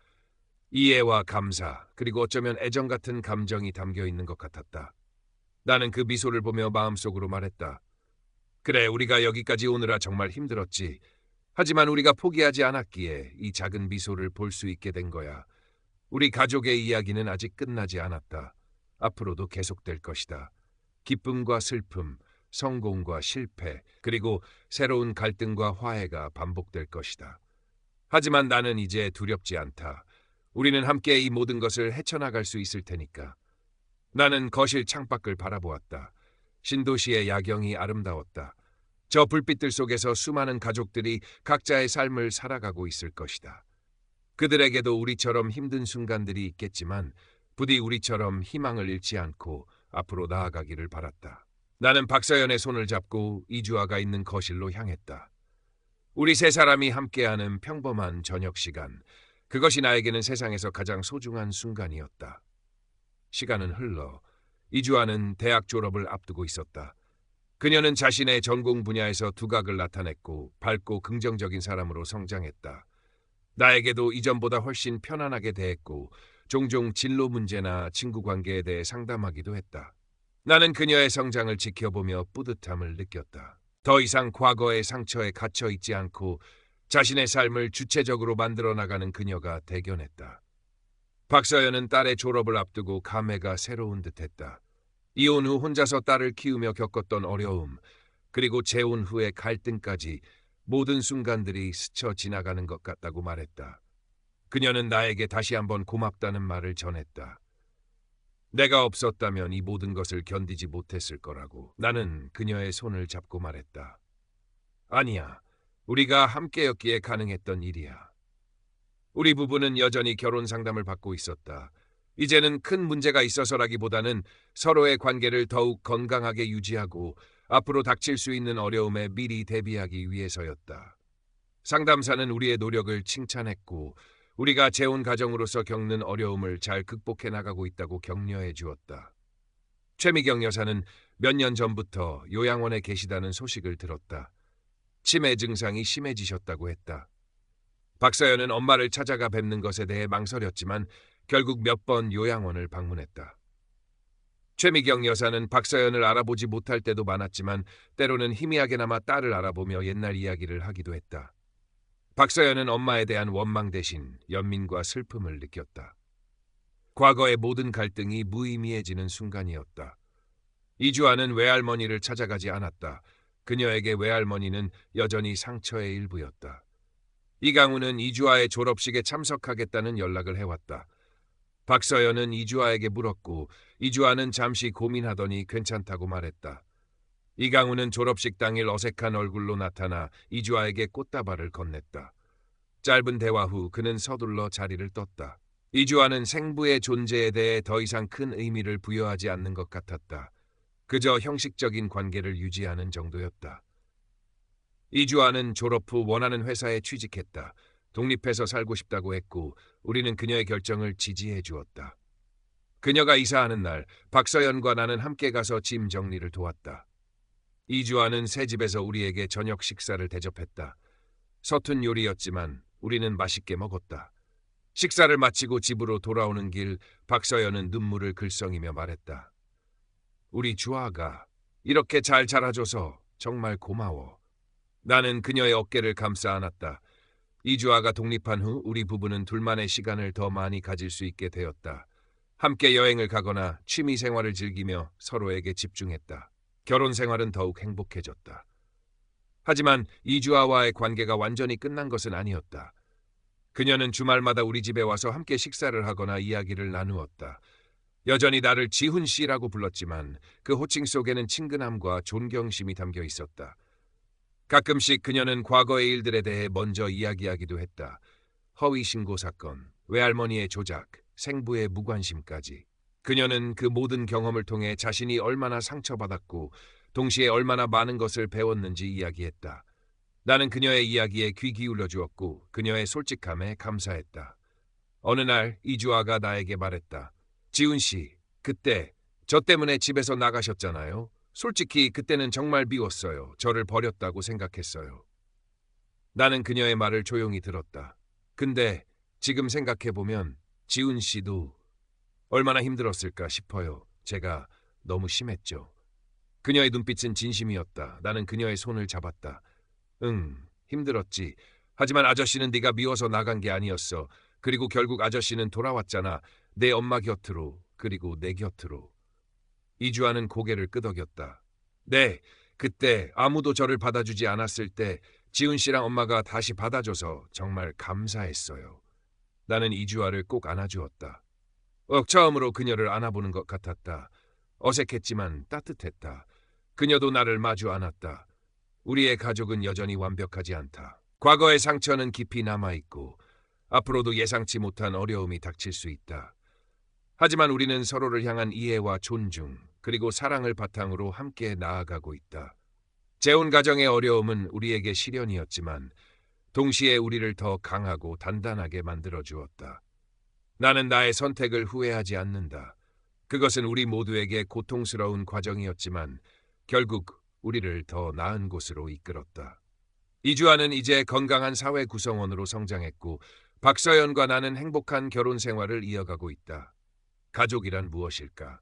S1: 이해와 감사, 그리고 어쩌면 애정 같은 감정이 담겨 있는 것 같았다. 나는 그 미소를 보며 마음속으로 말했다. 그래, 우리가 여기까지 오느라 정말 힘들었지. 하지만 우리가 포기하지 않았기에 이 작은 미소를 볼 수 있게 된 거야. 우리 가족의 이야기는 아직 끝나지 않았다. 앞으로도 계속될 것이다. 기쁨과 슬픔, 성공과 실패, 그리고 새로운 갈등과 화해가 반복될 것이다. 하지만 나는 이제 두렵지 않다. 우리는 함께 이 모든 것을 헤쳐나갈 수 있을 테니까. 나는 거실 창밖을 바라보았다. 신도시의 야경이 아름다웠다. 저 불빛들 속에서 수많은 가족들이 각자의 삶을 살아가고 있을 것이다. 그들에게도 우리처럼 힘든 순간들이 있겠지만 부디 우리처럼 희망을 잃지 않고 앞으로 나아가기를 바랐다. 나는 박서연의 손을 잡고 이주아가 있는 거실로 향했다. 우리 세 사람이 함께하는 평범한 저녁 시간. 그것이 나에게는 세상에서 가장 소중한 순간이었다. 시간은 흘러 이주아는 대학 졸업을 앞두고 있었다. 그녀는 자신의 전공 분야에서 두각을 나타냈고 밝고 긍정적인 사람으로 성장했다. 나에게도 이전보다 훨씬 편안하게 대했고 종종 진로 문제나 친구 관계에 대해 상담하기도 했다. 나는 그녀의 성장을 지켜보며 뿌듯함을 느꼈다. 더 이상 과거의 상처에 갇혀 있지 않고 자신의 삶을 주체적으로 만들어 나가는 그녀가 대견했다. 박서연은 딸의 졸업을 앞두고 감회가 새로운 듯했다. 이혼 후 혼자서 딸을 키우며 겪었던 어려움, 그리고 재혼 후의 갈등까지 모든 순간들이 스쳐 지나가는 것 같다고 말했다. 그녀는 나에게 다시 한번 고맙다는 말을 전했다. 내가 없었다면 이 모든 것을 견디지 못했을 거라고. 나는 그녀의 손을 잡고 말했다. 아니야, 우리가 함께였기에 가능했던 일이야. 우리 부부는 여전히 결혼 상담을 받고 있었다. 이제는 큰 문제가 있어서라기보다는 서로의 관계를 더욱 건강하게 유지하고 앞으로 닥칠 수 있는 어려움에 미리 대비하기 위해서였다. 상담사는 우리의 노력을 칭찬했고 우리가 재혼 가정으로서 겪는 어려움을 잘 극복해 나가고 있다고 격려해 주었다. 최미경 여사는 몇 년 전부터 요양원에 계시다는 소식을 들었다. 치매 증상이 심해지셨다고 했다. 박서연은 엄마를 찾아가 뵙는 것에 대해 망설였지만 결국 몇 번 요양원을 방문했다. 최미경 여사는 박서연을 알아보지 못할 때도 많았지만 때로는 희미하게나마 딸을 알아보며 옛날 이야기를 하기도 했다. 박서연은 엄마에 대한 원망 대신 연민과 슬픔을 느꼈다. 과거의 모든 갈등이 무의미해지는 순간이었다. 이주아는 외할머니를 찾아가지 않았다. 그녀에게 외할머니는 여전히 상처의 일부였다. 이강우는 이주아의 졸업식에 참석하겠다는 연락을 해왔다. 박서연은 이주아에게 물었고 이주아는 잠시 고민하더니 괜찮다고 말했다. 이강우는 졸업식 당일 어색한 얼굴로 나타나 이주아에게 꽃다발을 건넸다. 짧은 대화 후 그는 서둘러 자리를 떴다. 이주아는 생부의 존재에 대해 더 이상 큰 의미를 부여하지 않는 것 같았다. 그저 형식적인 관계를 유지하는 정도였다. 이주아는 졸업 후 원하는 회사에 취직했다. 독립해서 살고 싶다고 했고 우리는 그녀의 결정을 지지해 주었다. 그녀가 이사하는 날 박서연과 나는 함께 가서 짐 정리를 도왔다. 이주아는 새 집에서 우리에게 저녁 식사를 대접했다. 서툰 요리였지만 우리는 맛있게 먹었다. 식사를 마치고 집으로 돌아오는 길 박서연은 눈물을 글썽이며 말했다. 우리 주아가 이렇게 잘 자라줘서 정말 고마워. 나는 그녀의 어깨를 감싸 안았다. 이주아가 독립한 후 우리 부부는 둘만의 시간을 더 많이 가질 수 있게 되었다. 함께 여행을 가거나 취미 생활을 즐기며 서로에게 집중했다. 결혼 생활은 더욱 행복해졌다. 하지만 이주아와의 관계가 완전히 끝난 것은 아니었다. 그녀는 주말마다 우리 집에 와서 함께 식사를 하거나 이야기를 나누었다. 여전히 나를 지훈 씨라고 불렀지만 그 호칭 속에는 친근함과 존경심이 담겨 있었다. 가끔씩 그녀는 과거의 일들에 대해 먼저 이야기하기도 했다. 허위 신고 사건, 외할머니의 조작, 생부의 무관심까지. 그녀는 그 모든 경험을 통해 자신이 얼마나 상처받았고 동시에 얼마나 많은 것을 배웠는지 이야기했다. 나는 그녀의 이야기에 귀 기울여 주었고 그녀의 솔직함에 감사했다. 어느 날 이주아가 나에게 말했다. 지훈 씨, 그때 저 때문에 집에서 나가셨잖아요. 솔직히 그때는 정말 미웠어요. 저를 버렸다고 생각했어요. 나는 그녀의 말을 조용히 들었다. 근데 지금 생각해보면 지훈 씨도 얼마나 힘들었을까 싶어요. 제가 너무 심했죠. 그녀의 눈빛은 진심이었다. 나는 그녀의 손을 잡았다. 응, 힘들었지. 하지만 아저씨는 네가 미워서 나간 게 아니었어. 그리고 결국 아저씨는 돌아왔잖아. 내 엄마 곁으로, 그리고 내 곁으로. 이주아는 고개를 끄덕였다. 네, 그때 아무도 저를 받아주지 않았을 때 지훈 씨랑 엄마가 다시 받아줘서 정말 감사했어요. 나는 이주아를 꼭 안아주었다. 처음으로 그녀를 안아보는 것 같았다. 어색했지만 따뜻했다. 그녀도 나를 마주 안았다. 우리의 가족은 여전히 완벽하지 않다. 과거의 상처는 깊이 남아있고 앞으로도 예상치 못한 어려움이 닥칠 수 있다. 하지만 우리는 서로를 향한 이해와 존중, 그리고 사랑을 바탕으로 함께 나아가고 있다. 재혼 가정의 어려움은 우리에게 시련이었지만 동시에 우리를 더 강하고 단단하게 만들어 주었다. 나는 나의 선택을 후회하지 않는다. 그것은 우리 모두에게 고통스러운 과정이었지만 결국 우리를 더 나은 곳으로 이끌었다. 이주아는 이제 건강한 사회 구성원으로 성장했고 박서연과 나는 행복한 결혼 생활을 이어가고 있다. 가족이란 무엇일까?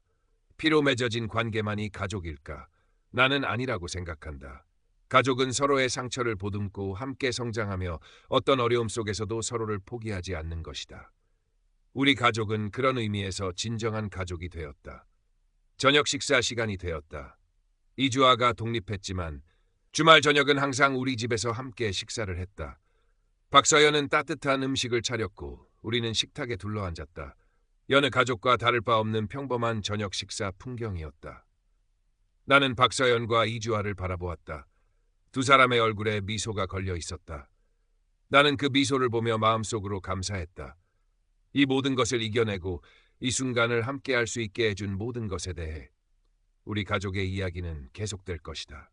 S1: 피로 맺어진 관계만이 가족일까? 나는 아니라고 생각한다. 가족은 서로의 상처를 보듬고 함께 성장하며 어떤 어려움 속에서도 서로를 포기하지 않는 것이다. 우리 가족은 그런 의미에서 진정한 가족이 되었다. 저녁 식사 시간이 되었다. 이주아가 독립했지만 주말 저녁은 항상 우리 집에서 함께 식사를 했다. 박서연은 따뜻한 음식을 차렸고 우리는 식탁에 둘러앉았다. 여느 가족과 다를 바 없는 평범한 저녁 식사 풍경이었다. 나는 박서연과 이주아를 바라보았다. 두 사람의 얼굴에 미소가 걸려 있었다. 나는 그 미소를 보며 마음속으로 감사했다. 이 모든 것을 이겨내고 이 순간을 함께할 수 있게 해준 모든 것에 대해. 우리 가족의 이야기는 계속될 것이다.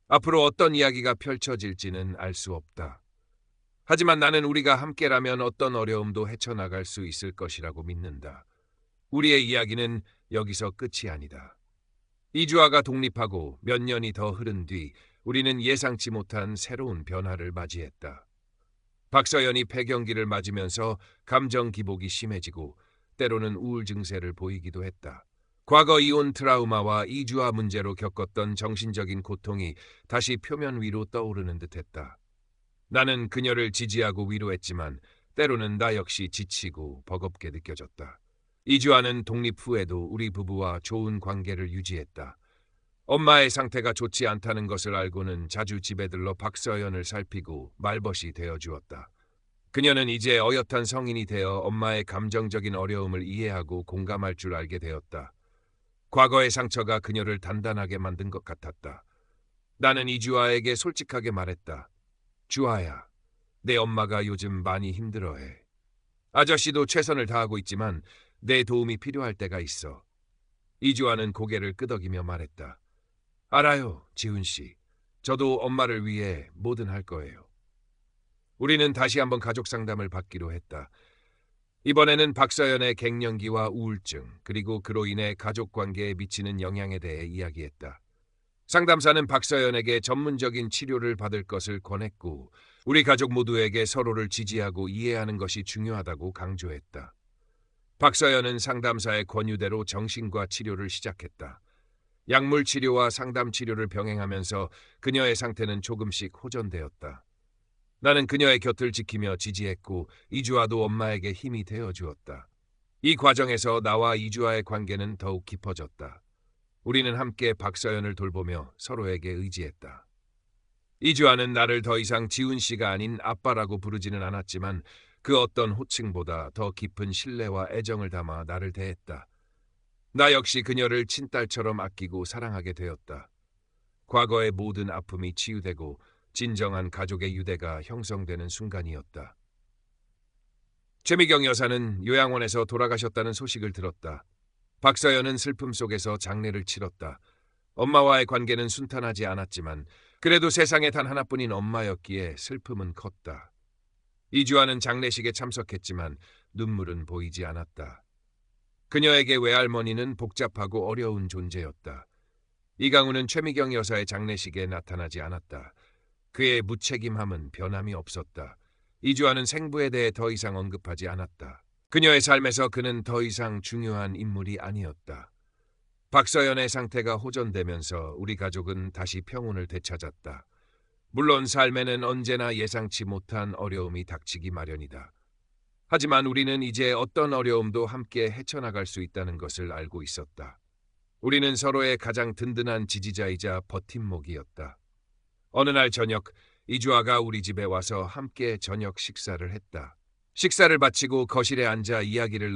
S1: 앞으로 어떤 이야기가 펼쳐질지는 알 수 없다. 하지만 나는 우리가 함께라면 어떤 어려움도 헤쳐나갈 수 있을 것이라고 믿는다. 우리의 이야기는 여기서 끝이 아니다. 이주아가 독립하고 몇 년이 더 흐른 뒤 우리는 예상치 못한 새로운 변화를 맞이했다. 박서연이 폐경기를 맞으면서 감정 기복이 심해지고 때로는 우울 증세를 보이기도 했다. 과거 이혼 트라우마와 이주아 문제로 겪었던 정신적인 고통이 다시 표면 위로 떠오르는 듯했다. 나는 그녀를 지지하고 위로했지만 때로는 나 역시 지치고 버겁게 느껴졌다. 이주아는 독립 후에도 우리 부부와 좋은 관계를 유지했다. 엄마의 상태가 좋지 않다는 것을 알고는 자주 집에 들러 박서연을 살피고 말벗이 되어주었다. 그녀는 이제 어엿한 성인이 되어 엄마의 감정적인 어려움을 이해하고 공감할 줄 알게 되었다. 과거의 상처가 그녀를 단단하게 만든 것 같았다. 나는 이주아에게 솔직하게 말했다. 주아야, 내 엄마가 요즘 많이 힘들어해. 아저씨도 최선을 다하고 있지만 내 도움이 필요할 때가 있어. 이주아는 고개를 끄덕이며 말했다. 알아요, 지훈 씨. 저도 엄마를 위해 뭐든 할 거예요. 우리는 다시 한번 가족 상담을 받기로 했다. 이번에는 박서연의 갱년기와 우울증, 그리고 그로 인해 가족 관계에 미치는 영향에 대해 이야기했다. 상담사는 박서연에게 전문적인 치료를 받을 것을 권했고, 우리 가족 모두에게 서로를 지지하고 이해하는 것이 중요하다고 강조했다. 박서연은 상담사의 권유대로 정신과 치료를 시작했다. 약물 치료와 상담 치료를 병행하면서 그녀의 상태는 조금씩 호전되었다. 나는 그녀의 곁을 지키며 지지했고 이주아도 엄마에게 힘이 되어주었다. 이 과정에서 나와 이주아의 관계는 더욱 깊어졌다. 우리는 함께 박서연을 돌보며 서로에게 의지했다. 이주아는 나를 더 이상 지훈 씨가 아닌 아빠라고 부르지는 않았지만 그 어떤 호칭보다 더 깊은 신뢰와 애정을 담아 나를 대했다. 나 역시 그녀를 친딸처럼 아끼고 사랑하게 되었다. 과거의 모든 아픔이 치유되고 진정한 가족의 유대가 형성되는 순간이었다. 최미경 여사는 요양원에서 돌아가셨다는 소식을 들었다. 박서연은 슬픔 속에서 장례를 치렀다. 엄마와의 관계는 순탄하지 않았지만 그래도 세상에 단 하나뿐인 엄마였기에 슬픔은 컸다. 이주아는 장례식에 참석했지만 눈물은 보이지 않았다. 그녀에게 외할머니는 복잡하고 어려운 존재였다. 이강우는 최미경 여사의 장례식에 나타나지 않았다. 그의 무책임함은 변함이 없었다. 이주아는 생부에 대해 더 이상 언급하지 않았다. 그녀의 삶에서 그는 더 이상 중요한 인물이 아니었다. 박서연의 상태가 호전되면서 우리 가족은 다시 평온을 되찾았다. 물론 삶에는 언제나 예상치 못한 어려움이 닥치기 마련이다. 하지만 우리는 이제 어떤 어려움도 함께 헤쳐나갈 수 있다는 것을 알고 있었다. 우리는 서로의 가장 든든한 지지자이자 버팀목이었다. 어느 날 저녁, 이주아가 우리 집에 와서 함께 저녁 식사를 했다. 식사를 마치고 거실에 앉아 이야기를